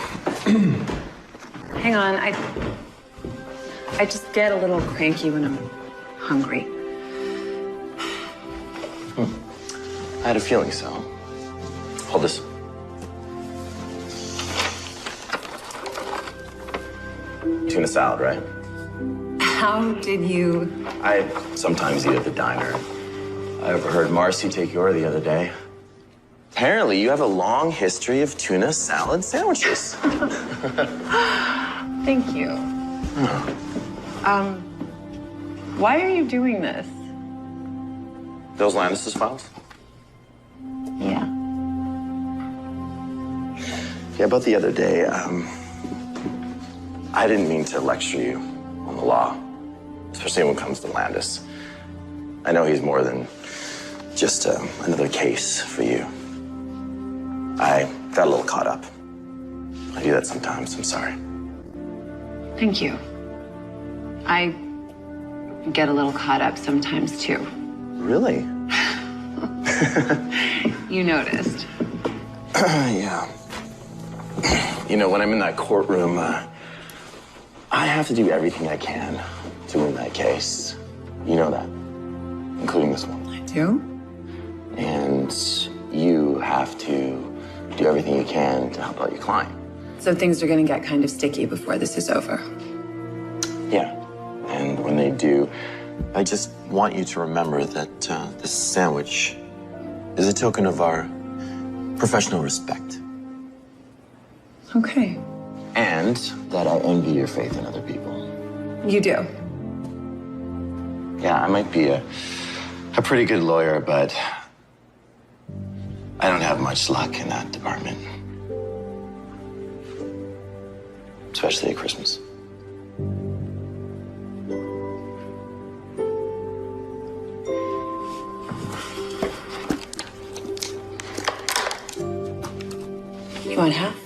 Hang on, I just get a little cranky when I'm hungry. I had a feeling so. Hold this. Tuna salad, right? How did you... I sometimes eat at the diner. I overheard Marcy take your the other day. Apparently, you have a long history of tuna salad sandwiches. Thank you. Why are you doing this? Those Landis' files? Yeah. Yeah, about the other day, I didn't mean to lecture you on the law, especially when it comes to Landis. I know he's more than just another case for you. I got a little caught up. I do that sometimes. I'm sorry. Thank you. I get a little caught up sometimes, too. Really? You noticed. Yeah. You know, when I'm in that courtroom, I have to do everything I can to win that case. You know that, including this one. I do? And you have to do everything you can to help out your client. So things are gonna get kind of sticky before this is over. Yeah. And when they do, I just want you to remember that this sandwich is a token of our professional respect. Okay. And that I envy your faith in other people. You do? Yeah, I might be a pretty good lawyer, but I don't have much luck in that department. Especially at Christmas. You want half?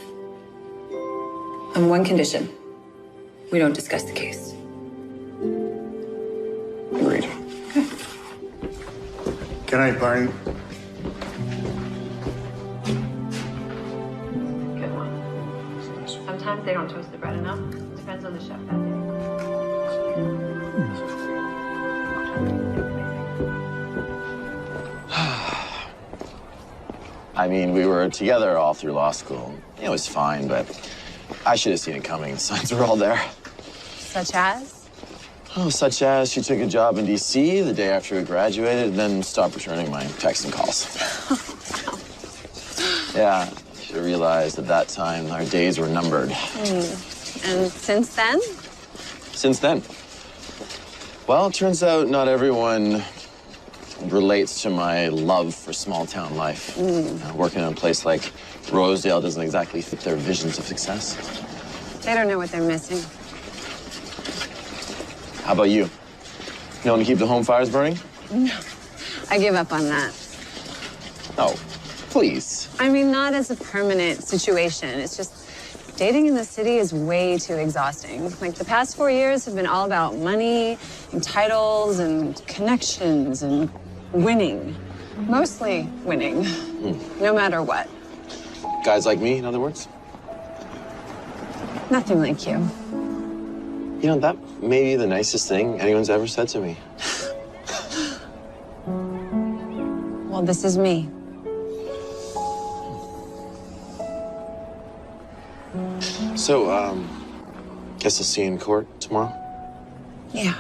On one condition. We don't discuss the case. Agreed. Good night, Barney. Good one. Sometimes they don't toast the bread enough. Depends on the chef that I mean, we were together all through law school. It was fine, but I should have seen it coming. The signs were all there. Such as? Oh, such as she took a job in D.C. the day after we graduated and then stopped returning my texts and calls. Yeah, I should have realized at that time our days were numbered. And since then? Since then? Well, it turns out not everyone relates to my love for small-town life. Working in a place like Rosedale doesn't exactly fit their visions of success. They don't know what they're missing. How about you? Known to keep the home fires burning? No, I give up on that. Oh, please. I mean, not as a permanent situation. It's just dating in the city is way too exhausting. Like, the past 4 years have been all about money and titles and connections and winning. Mostly winning, no matter what. Guys like me, in other words? Nothing like you. You know, that may be the nicest thing anyone's ever said to me. Well, this is me. So, guess I'll see you in court tomorrow? Yeah.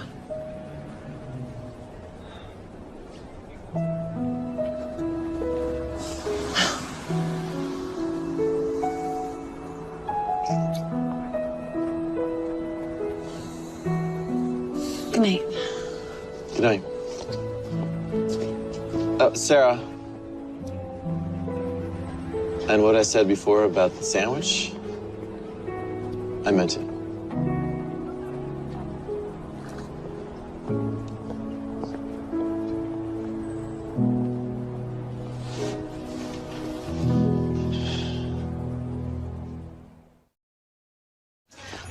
Good night. Good night. Sarah. And what I said before about the sandwich, I meant it.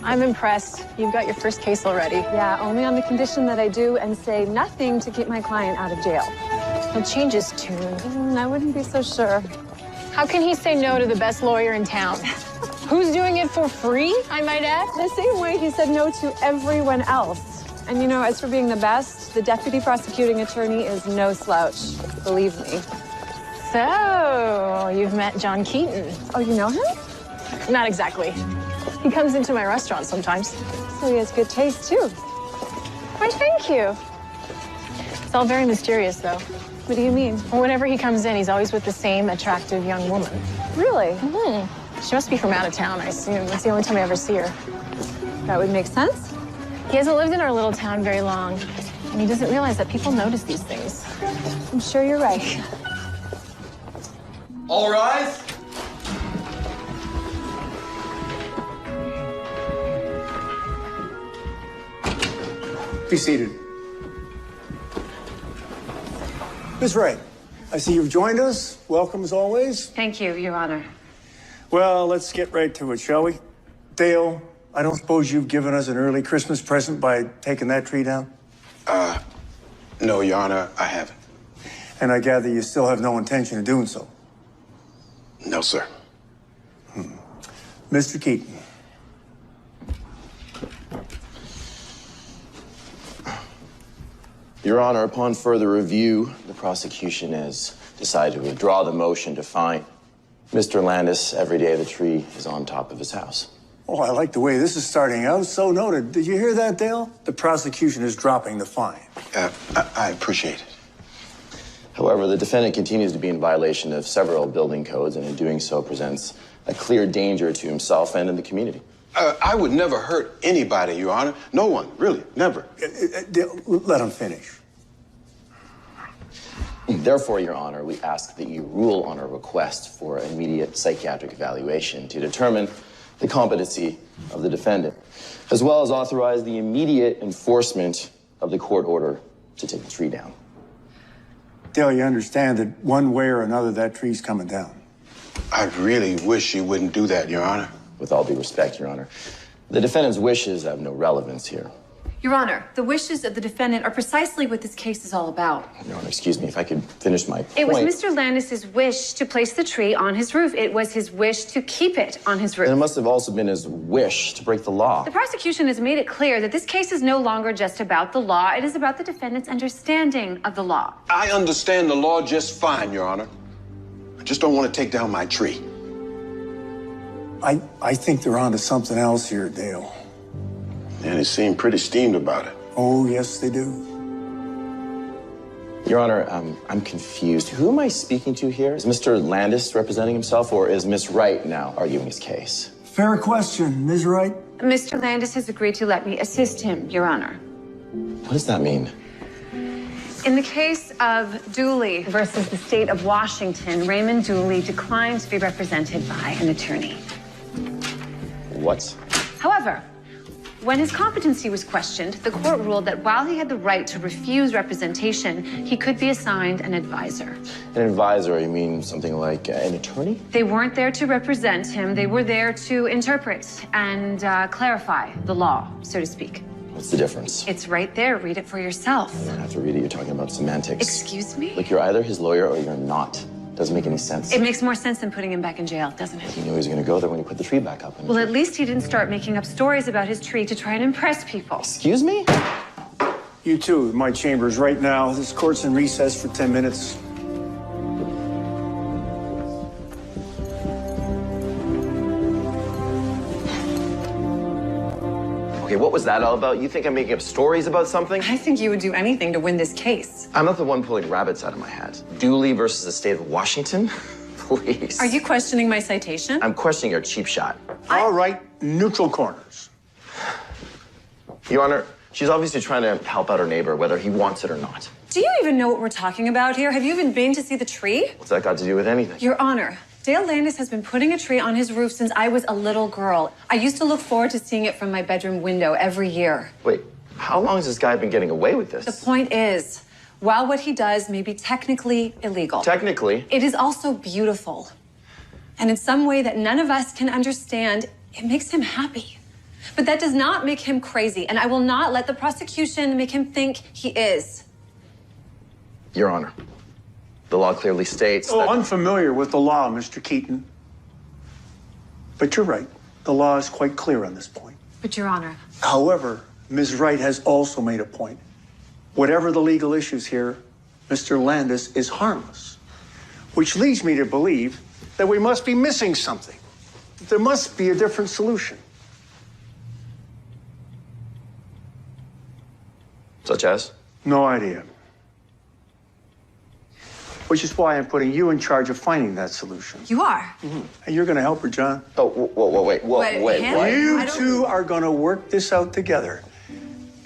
I'm impressed. You've got your first case already. Yeah, only on the condition that I do and say nothing to keep my client out of jail. He'll change his tune. I wouldn't be so sure. How can he say no to the best lawyer in town? Who's doing it for free, I might add? The same way he said no to everyone else. And you know, as for being the best, the deputy prosecuting attorney is no slouch. Believe me. So, you've met John Keaton. Oh, you know him? Not exactly. He comes into my restaurant sometimes. So he has good taste, too. Why, thank you. It's all very mysterious, though. What do you mean? Well, whenever he comes in, he's always with the same attractive young woman. Really? Mm-hmm. She must be from out of town, I assume. That's the only time I ever see her. That would make sense. He hasn't lived in our little town very long, and he doesn't realize that people notice these things. I'm sure you're right. All rise. Be seated. Ms. Wright, I see you've joined us. Welcome as always. Thank you, Your Honor. Well, let's get right to it, shall we? Dale, I don't suppose you've given us an early Christmas present by taking that tree down? No, Your Honor, I haven't. And I gather you still have no intention of doing so. No, sir. Mr. Keaton. Your Honor, upon further review, the prosecution has decided to withdraw the motion to find Mr. Landis every day the tree is on top of his house. Oh, I like the way this is starting out. So noted. Did you hear that, Dale? The prosecution is dropping the fine. I appreciate it. However, the defendant continues to be in violation of several building codes, and in doing so presents a clear danger to himself and in the community. I would never hurt anybody, Your Honor. No one, really, never. Dale, let him finish. Therefore, Your Honor, we ask that you rule on a request for immediate psychiatric evaluation to determine the competency of the defendant, as well as authorize the immediate enforcement of the court order to take the tree down. Dale, you understand that one way or another that tree's coming down. I really wish you wouldn't do that, Your Honor. With all due respect, Your Honor, the defendant's wishes have no relevance here. Your Honor, the wishes of the defendant are precisely what this case is all about. Your Honor, excuse me if I could finish my point. It was Mr. Landis's wish to place the tree on his roof. It was his wish to keep it on his roof. And it must have also been his wish to break the law. The prosecution has made it clear that this case is no longer just about the law. It is about the defendant's understanding of the law. I understand the law just fine, Your Honor. I just don't want to take down my tree. I think they're onto something else here, Dale. And they seem pretty steamed about it. Oh, yes, they do. Your Honor, I'm confused. Who am I speaking to here? Is Mr. Landis representing himself, or is Miss Wright now arguing his case? Fair question, Ms. Wright. Mr. Landis has agreed to let me assist him, Your Honor. What does that mean? In the case of Dooley versus the state of Washington, Raymond Dooley declined to be represented by an attorney. What? However, when his competency was questioned, the court ruled that while he had the right to refuse representation, he could be assigned an advisor. An advisor, you mean something like an attorney? They weren't there to represent him. They were there to interpret and clarify the law, so to speak. What's the difference? It's right there. Read it for yourself. You don't have to read it. You're talking about semantics. Excuse me? Look, you're either his lawyer or you're not. Doesn't make any sense. It makes more sense than putting him back in jail, doesn't it? He knew he was going to go there when he put the tree back up. Well, at least he didn't start making up stories about his tree to try and impress people. Excuse me? You too, in my chambers right now. This court's in recess for 10 minutes. Okay, what was that all about? You think I'm making up stories about something? I think you would do anything to win this case. I'm not the one pulling rabbits out of my hat. Dooley versus the state of Washington? Please. Are you questioning my citation? I'm questioning your cheap shot. All right, neutral corners. Your Honor, she's obviously trying to help out her neighbor, whether he wants it or not. Do you even know what we're talking about here? Have you even been to see the tree? What's that got to do with anything? Your Honor, Dale Landis has been putting a tree on his roof since I was a little girl. I used to look forward to seeing it from my bedroom window every year. Wait, how long has this guy been getting away with this? The point is, while what he does may be technically illegal, Technically? it is also beautiful. And in some way that none of us can understand, it makes him happy. But that does not make him crazy, and I will not let the prosecution make him think he is. Your Honor, the law clearly states Oh, that... unfamiliar with the law, Mr. Keaton. But you're right. The law is quite clear on this point. But, Your Honor. However, Ms. Wright has also made a point. Whatever the legal issues here, Mr. Landis is harmless. Which leads me to believe that we must be missing something. There must be a different solution. Such as? No idea. Which is why I'm putting you in charge of finding that solution. You are? Mm-hmm. And you're going to help her, John. Oh, wait. You two are going to work this out together.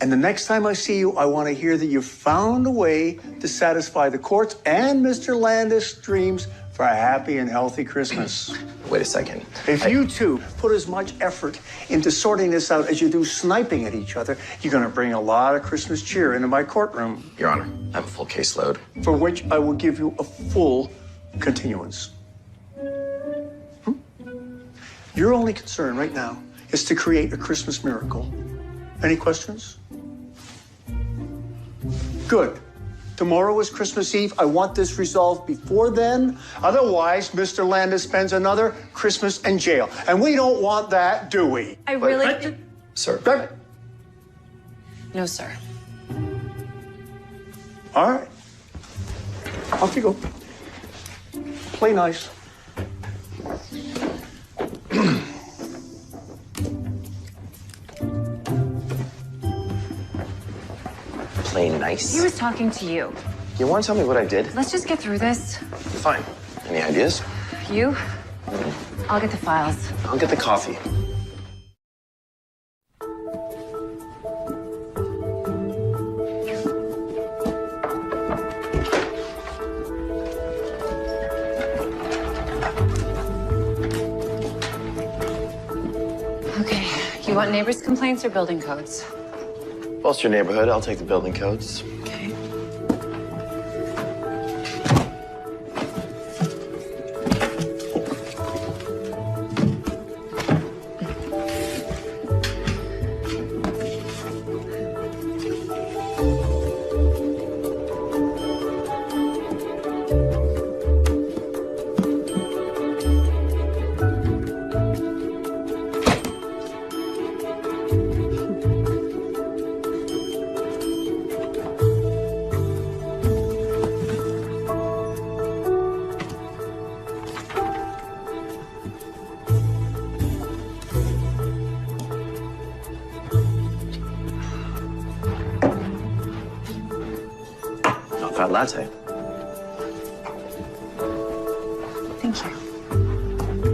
And the next time I see you, I want to hear that you found a way to satisfy the courts and Mr. Landis' dreams for a happy and healthy Christmas. Wait a second. If you two put as much effort into sorting this out as you do sniping at each other, you're going to bring a lot of Christmas cheer into my courtroom. Your Honor, I have a full caseload. For which I will give you a full continuance. Your only concern right now is to create a Christmas miracle. Any questions? Good. Tomorrow is Christmas Eve. I want this resolved before then. Otherwise, Mr. Landis spends another Christmas in jail. And we don't want that, do we? I really... Sir. No, sir. All right. Off you go. Play nice. Play nice? He was talking to you. You want to tell me what I did? Let's just get through this. Fine. Any ideas? You? I'll get the files. I'll get the coffee. Okay. You want neighbors' complaints or building codes? Well, it's your neighborhood. I'll take the building codes. Okay. Fat latte. Thank you.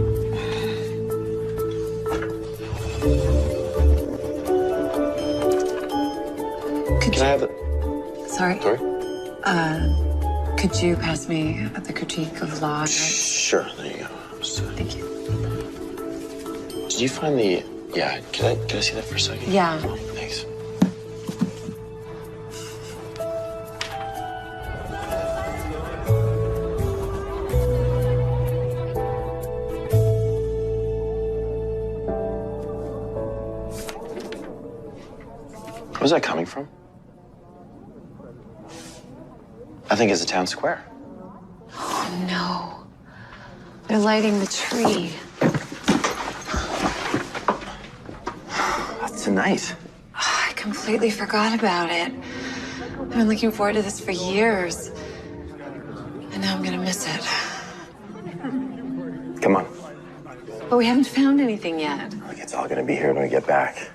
Can I have it? Sorry? Sorry? Could you pass me the critique of law? Sure, there you go. Thank you. Did you find the... Yeah, can I see that for a second? Yeah. Thanks. Where's that coming from? I think it's a town square. Oh, no. They're lighting the tree. That's tonight. I completely forgot about it. I've been looking forward to this for years. And now I'm gonna miss it. Come on. But we haven't found anything yet. Look, it's all gonna be here when we get back. Do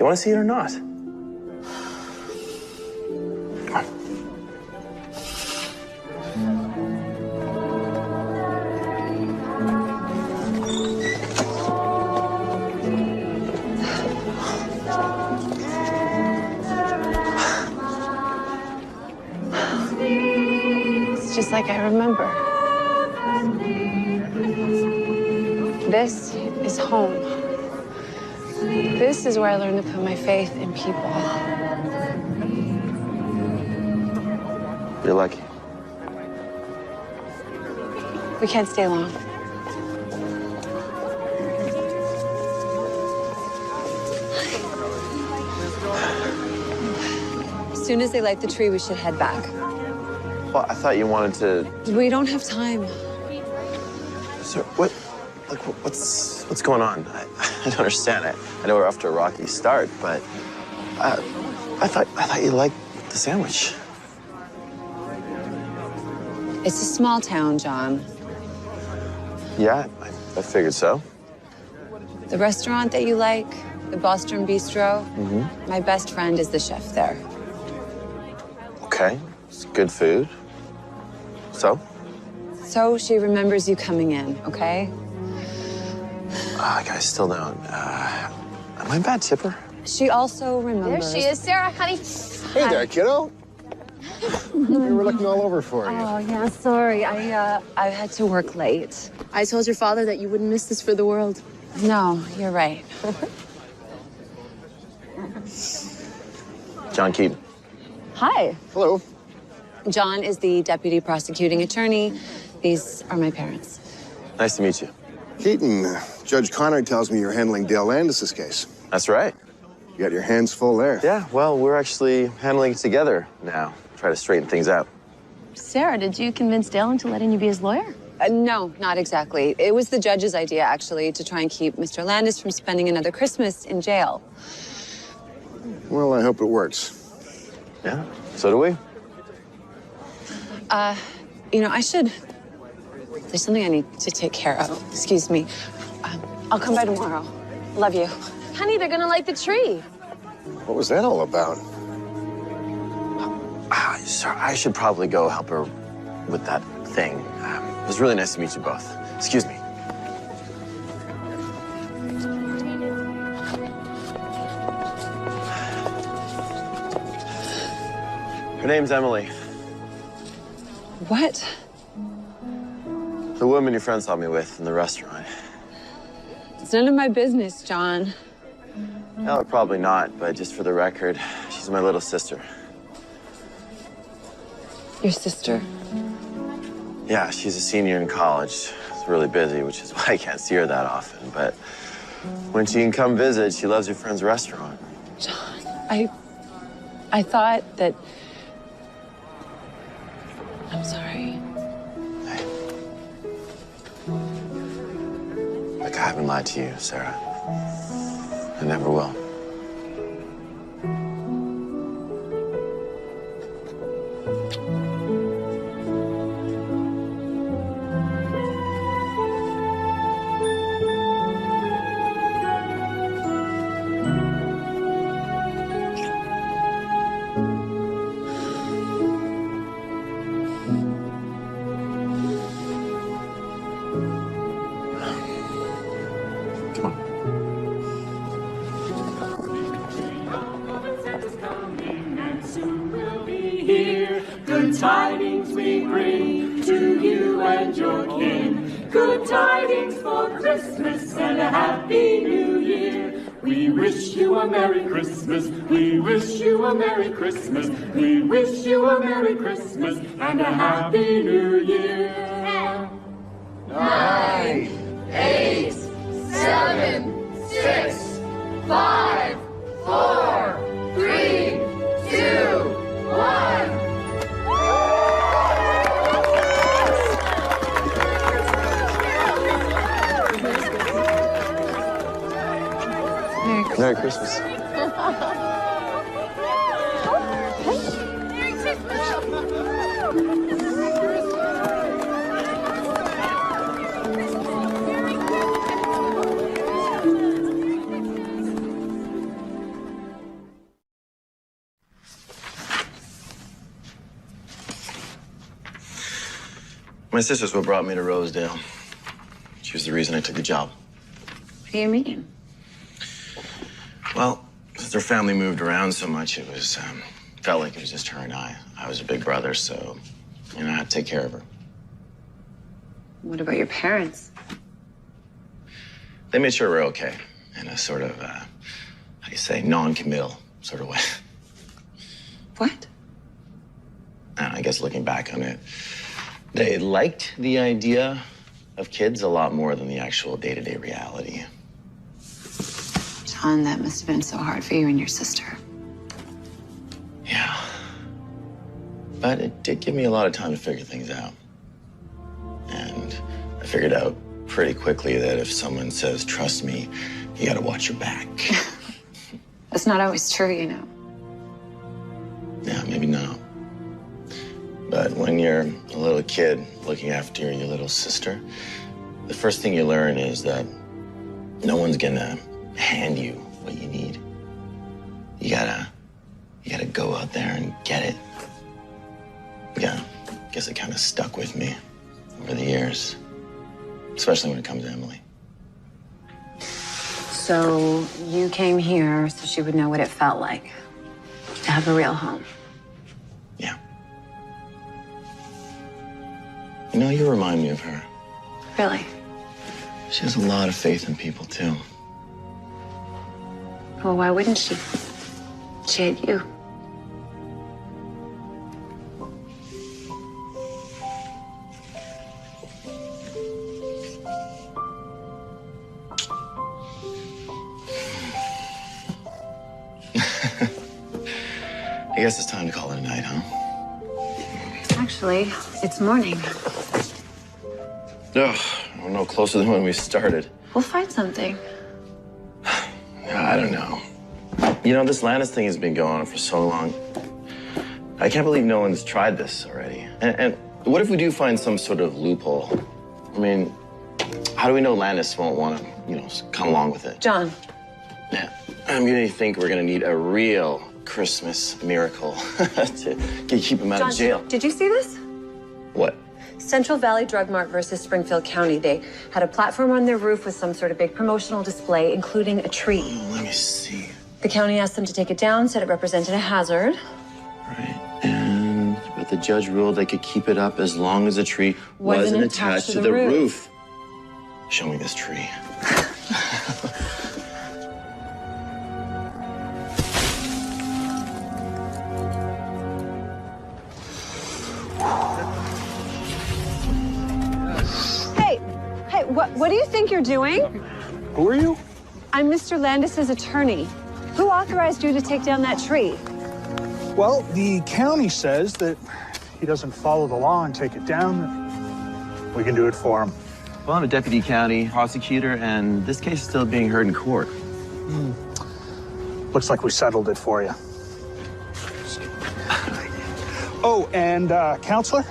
you want to see it or not? Come on. It's just like I remember. This is home. This is where I learned to put my faith in people. You're lucky. We can't stay long. As soon as they light the tree, we should head back. Well, I thought you wanted to. We don't have time. Sir, what's going on? I don't understand. I know we're off to a rocky start, but I thought you liked the sandwich. It's a small town, John. Yeah, I figured so. The restaurant that you like, the Boston Bistro, my best friend is the chef there. Okay, it's good food. So? So she remembers you coming in, okay? I still don't. Am I a bad tipper? She also remembers. There she is, Sarah, honey. Hey there, kiddo. We were looking all over for you. Oh, yeah, sorry. I had to work late. I told your father that you wouldn't miss this for the world. No, you're right. John Keaton. Hi. Hello. John is the deputy prosecuting attorney. These are my parents. Nice to meet you. Keaton, Judge Connor tells me you're handling Dale Landis's case. That's right. You got your hands full there. Yeah, well, we're actually handling it together now. Try to straighten things out. Sarah, did you convince Dale into letting you be his lawyer? No, not exactly. It was the judge's idea, actually, to try and keep Mr. Landis from spending another Christmas in jail. Well, I hope it works. Yeah, so do we. There's something I need to take care of. Excuse me. I'll come by tomorrow. Love you. Honey, they're gonna light the tree. What was that all about? Sorry, I should probably go help her with that thing. It was really nice to meet you both. Excuse me. Her name's Emily. What? The woman your friend saw me with in the restaurant. It's none of my business, John. No, probably not, but just for the record, she's my little sister. Your sister? Yeah, she's a senior in college. She's really busy, which is why I can't see her that often. But when she can come visit, she loves your friend's restaurant. John, I thought that... I'm sorry. Hey. Look, I haven't lied to you, Sarah. I never will. Good tidings we bring to you and your kin. Good tidings for Christmas and a Happy New Year. We wish you a Merry Christmas. We wish you a Merry Christmas. We wish you a Merry Christmas and a Happy New Year. 9, 8, 7, 6, 5, 4, 3, 2, 1. Merry Christmas. My sister's what brought me to Rosedale. She was the reason I took the job. What do you mean? Well, since her family moved around so much, it was, felt like it was just her and I. I was a big brother, so, I had to take care of her. What about your parents? They made sure we're okay in a sort of, how do you say, non-committal sort of way. What? I guess looking back on it, they liked the idea of kids a lot more than the actual day-to-day reality. John, that must have been so hard for you and your sister. Yeah. But it did give me a lot of time to figure things out. And I figured out pretty quickly that if someone says, trust me, you gotta watch your back. That's not always true, you know. Yeah, maybe not. But when you're a little kid looking after your little sister, the first thing you learn is that no one's gonna hand you what you need. You gotta go out there and get it. Yeah, I guess it kind of stuck with me over the years, especially when it comes to Emily. So you came here so she would know what it felt like to have a real home. Yeah. You know, you remind me of her. Really? She has a lot of faith in people, too. Well, why wouldn't she? She had you. I guess it's time to call it a night, huh? Actually, it's morning. Ugh, we're no closer than when we started. We'll find something. I don't know. You know, this Landis thing has been going on for so long. I can't believe no one's tried this already. And what if we do find some sort of loophole? I mean, how do we know Landis won't want to, come along with it? John. Yeah, I'm gonna think we're gonna need a real Christmas miracle to keep him out of jail. Did you see this? What? Central Valley Drug Mart versus Springfield County. They had a platform on their roof with some sort of big promotional display, including a tree. Oh, let me see. The county asked them to take it down, said it represented a hazard. But the judge ruled they could keep it up as long as the tree wasn't attached to the roof. Show me this tree. Hey, what do you think you're doing? Who are you? I'm Mr. Landis's attorney. Who authorized you to take down that tree? Well, the county says that he doesn't follow the law and take it down. We can do it for him. Well, I'm a deputy county prosecutor, and this case is still being heard in court. Looks like we settled it for you. Oh, and counselor,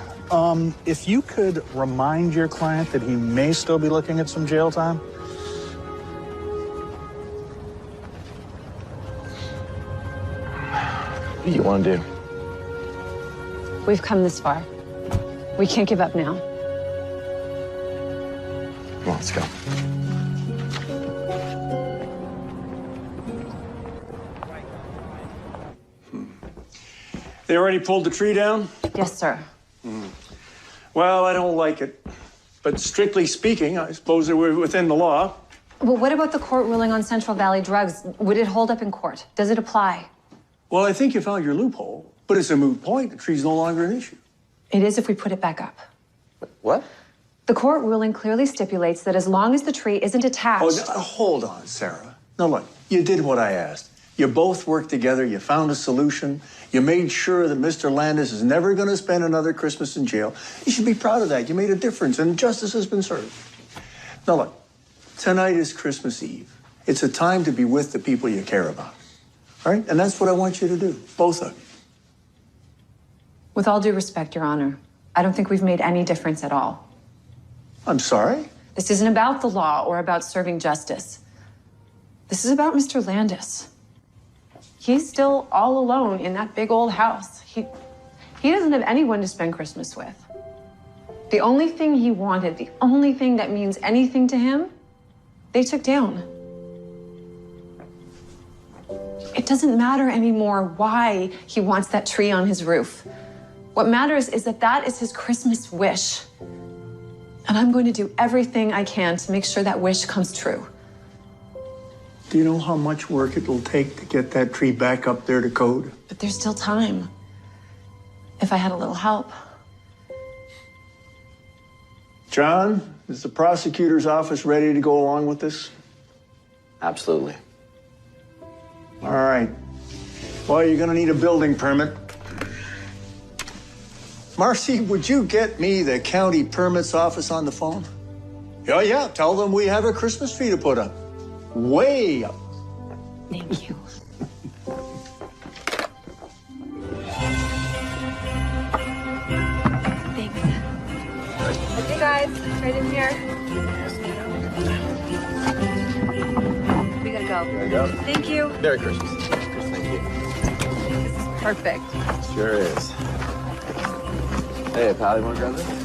if you could remind your client that he may still be looking at some jail time. What do you want to do? We've come this far. We can't give up now. Come on, let's go. They already pulled the tree down? Yes, sir. Well, I don't like it. But strictly speaking, I suppose they were within the law. Well, what about the court ruling on Central Valley drugs? Would it hold up in court? Does it apply? Well, I think you found your loophole, but it's a moot point. The tree's no longer an issue. It is if we put it back up. What? The court ruling clearly stipulates that as long as the tree isn't attached... Oh, hold on, Sarah. No, look, you did what I asked. You both worked together, you found a solution, you made sure that Mr. Landis is never going to spend another Christmas in jail. You should be proud of that. You made a difference, and justice has been served. Now, look, tonight is Christmas Eve, It's a time to be with the people you care about. All right? And that's what I want you to do, both of you. With all due respect, Your Honor, I don't think we've made any difference at all. I'm sorry? This isn't about the law or about serving justice. This is about Mr. Landis. He's still all alone in that big old house. He doesn't have anyone to spend Christmas with. The only thing he wanted, the only thing that means anything to him, they took down. It doesn't matter anymore why he wants that tree on his roof. What matters is that that is his Christmas wish. And I'm going to do everything I can to make sure that wish comes true. Do you know how much work it'll take to get that tree back up there to code? But there's still time. If I had a little help. John, is the prosecutor's office ready to go along with this? Absolutely. All right. Well, you're gonna need a building permit. Marcy, would you get me the county permits office on the phone? Yeah, tell them we have a Christmas tree to put up. Way up. Thank you. Thanks. Okay, guys, right in here. We gotta go. There you go. Thank you. Merry Christmas. Thank you. This is perfect. Sure is. Hey, pal, you want to grab this?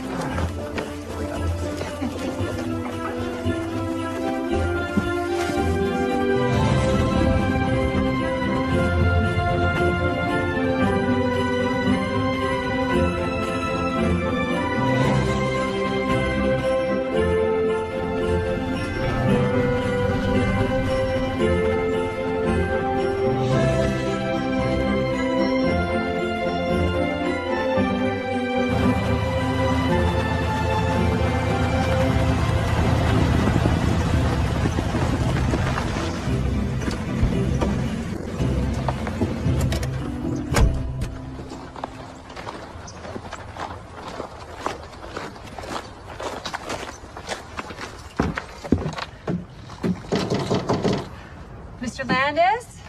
Mr. Landis?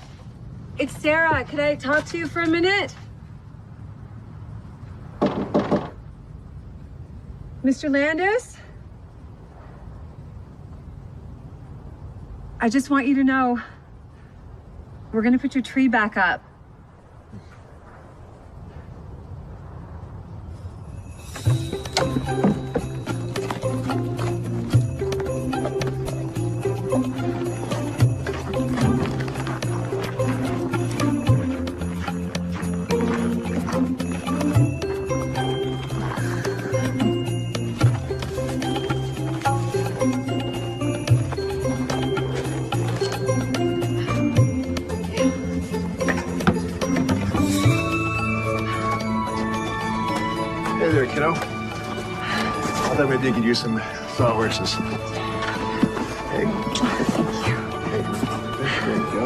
It's Sarah. Could I talk to you for a minute? Mr. Landis? I just want you to know, we're gonna put your tree back up. Hey there, kiddo. I thought maybe you could use some sawhorses. Hey. Hey. There you go.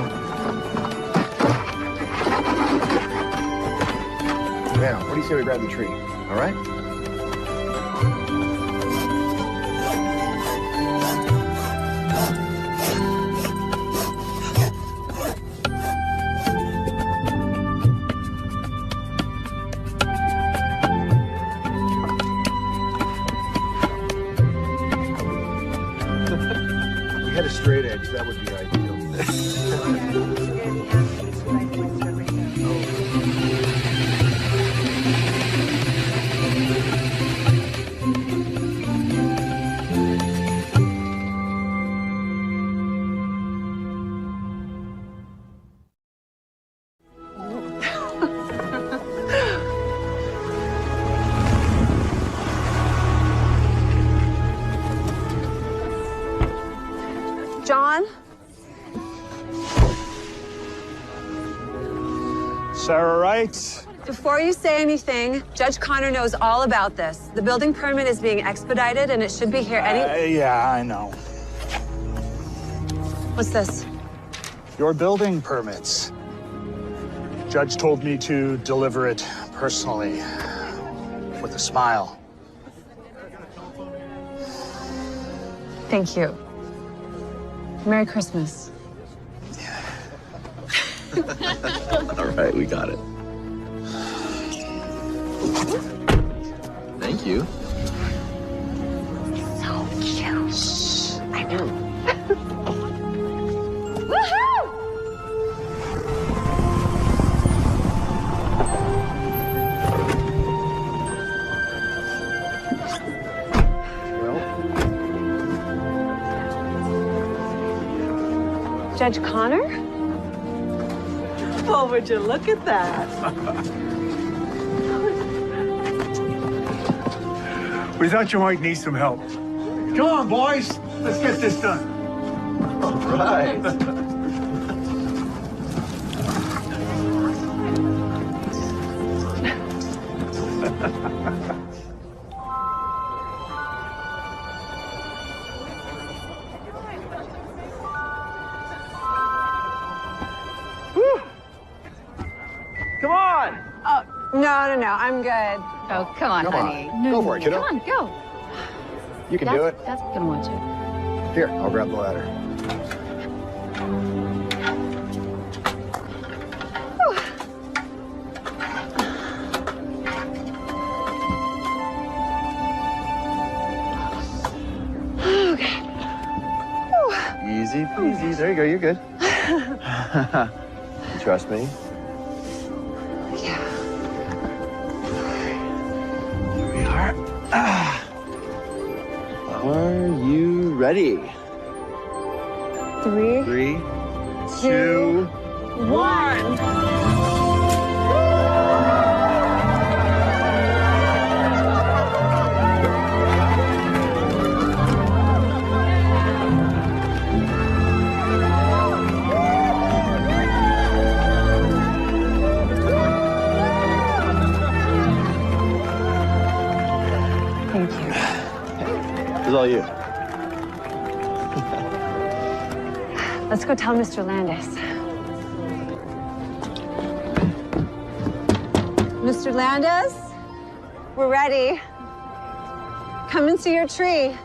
Now, what do you say we grab the tree? All right? We had a straight edge, that would be ideal. John? Sarah Wright. Before you say anything, Judge Connor knows all about this. The building permit is being expedited and it should be here any... Yeah, I know. What's this? Your building permits. Judge told me to deliver it personally, with a smile. Thank you. Merry Christmas. All right, we got it. Thank you. So cute. I know. Judge Connor? Oh, would you look at that? We thought you might need some help. Come on, boys. Let's get this done. All right. Come on! Oh, no, I'm good. Oh, come on, honey. Go for it, kiddo. Come on, go. You can do it. That's gonna want you. Here, I'll grab the ladder. Okay. Easy peasy. There you go. You're good. You trust me? Yeah. Here we are. Are you ready? 3, 3, 2, 1. Thank you. This is all you. Let's go tell Mr. Landis. Mr. Landis, we're ready. Come and see your tree.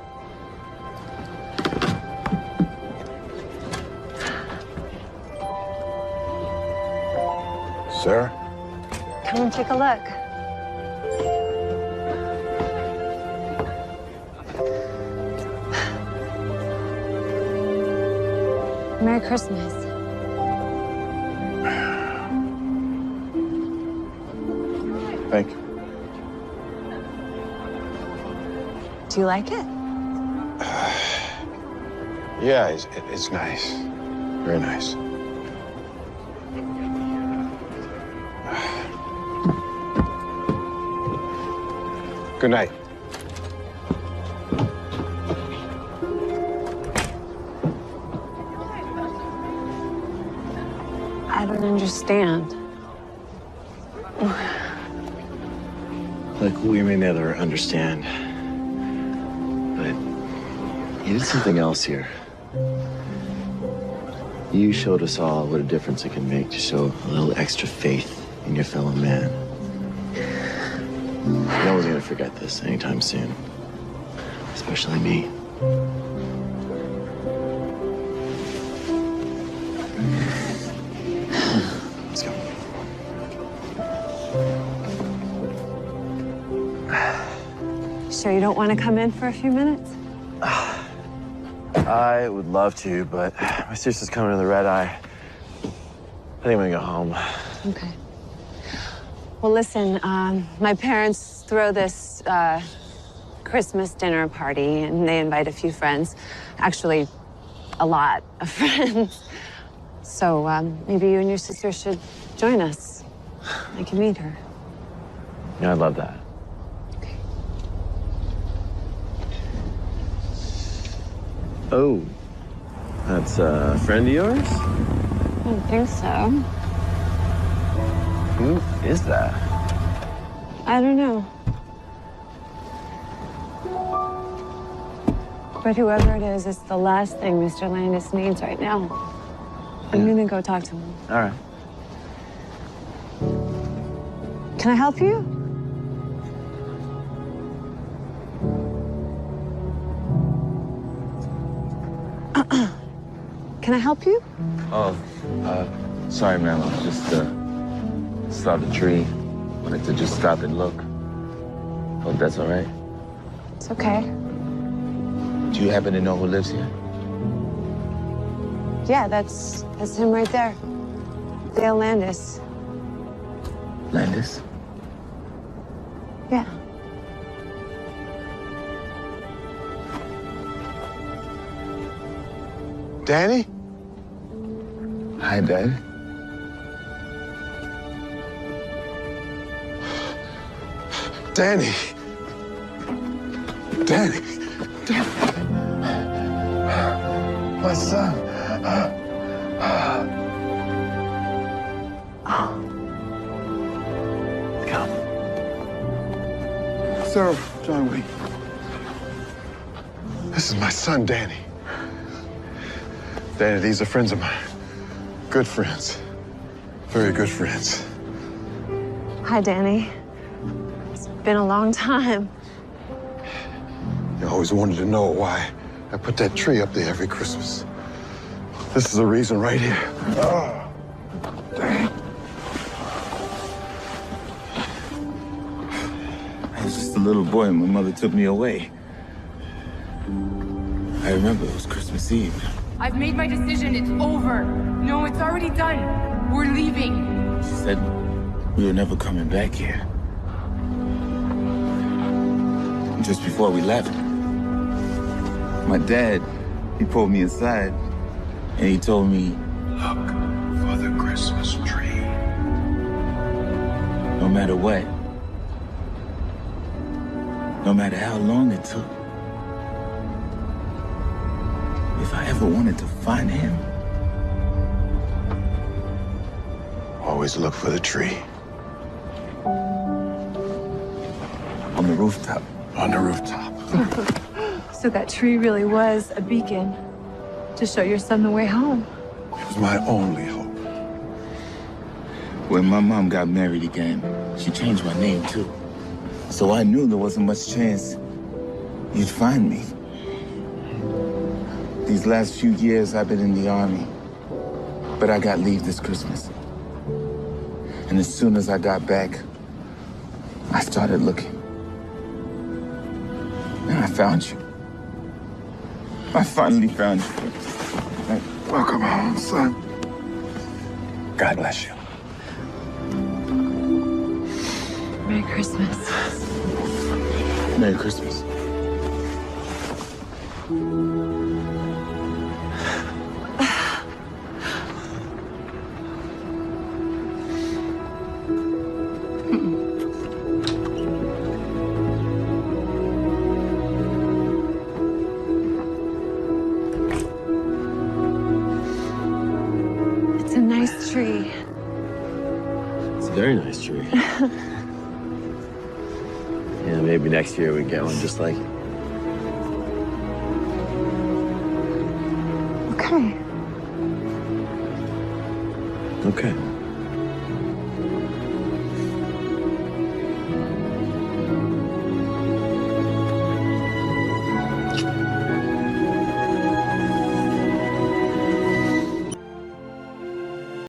Sarah? Come and take a look. Merry Christmas. Thank you. Do you like it? Yeah, it's nice. Very nice. Good night. I don't understand. Like, we may never understand, but you did something else here. You showed us all what a difference it can make to show a little extra faith in your fellow man. No one's gonna forget this anytime soon, especially me. Let's go. Sure you don't want to come in for a few minutes? I would love to, but my sister's coming to the red eye. I think I'm gonna go home. Okay. Well, listen, my parents throw this Christmas dinner party, and they invite a few friends. Actually, a lot of friends. So maybe you and your sister should join us. I can meet her. Yeah, I'd love that. Okay. Oh, that's a friend of yours? I don't think so. Who is that? I don't know. But whoever it is, it's the last thing Mr. Landis needs right now. I'm gonna go talk to him. All right. Can I help you? Can I help you? Oh, Sorry, ma'am. I just saw the tree. Wanted to just stop and look. Hope that's all right. It's okay. Do you happen to know who lives here? Yeah, that's him right there. Dale Landis. Landis? Yeah. Danny? Hi, Dad. Danny. Danny. Danny. My son. Come. Sarah, John Wayne. This is my son, Danny. Danny, these are friends of mine. Good friends. Very good friends. Hi, Danny. It's been a long time. You always wanted to know why I put that tree up there every Christmas. This is the reason right here. Oh, dang. I was just a little boy and my mother took me away. I remember it was Christmas Eve. I've made my decision. It's over. No, it's already done. We're leaving. She said we were never coming back here. Just before we left, my dad, he pulled me aside and he told me, look for the Christmas tree. No matter what, no matter how long it took, if I ever wanted to find him, always look for the tree. On the rooftop. On the rooftop. So that tree really was a beacon to show your son the way home. It was my only hope. When my mom got married again, she changed my name too. So I knew there wasn't much chance you'd find me. These last few years I've been in the Army, but I got leave this Christmas. And as soon as I got back, I started looking. And I found you. I finally found you. Welcome home, son. God bless you. Merry Christmas. Merry Christmas. It's a nice tree. It's a very nice tree. Yeah, maybe next year we get one just like it. Okay. Okay.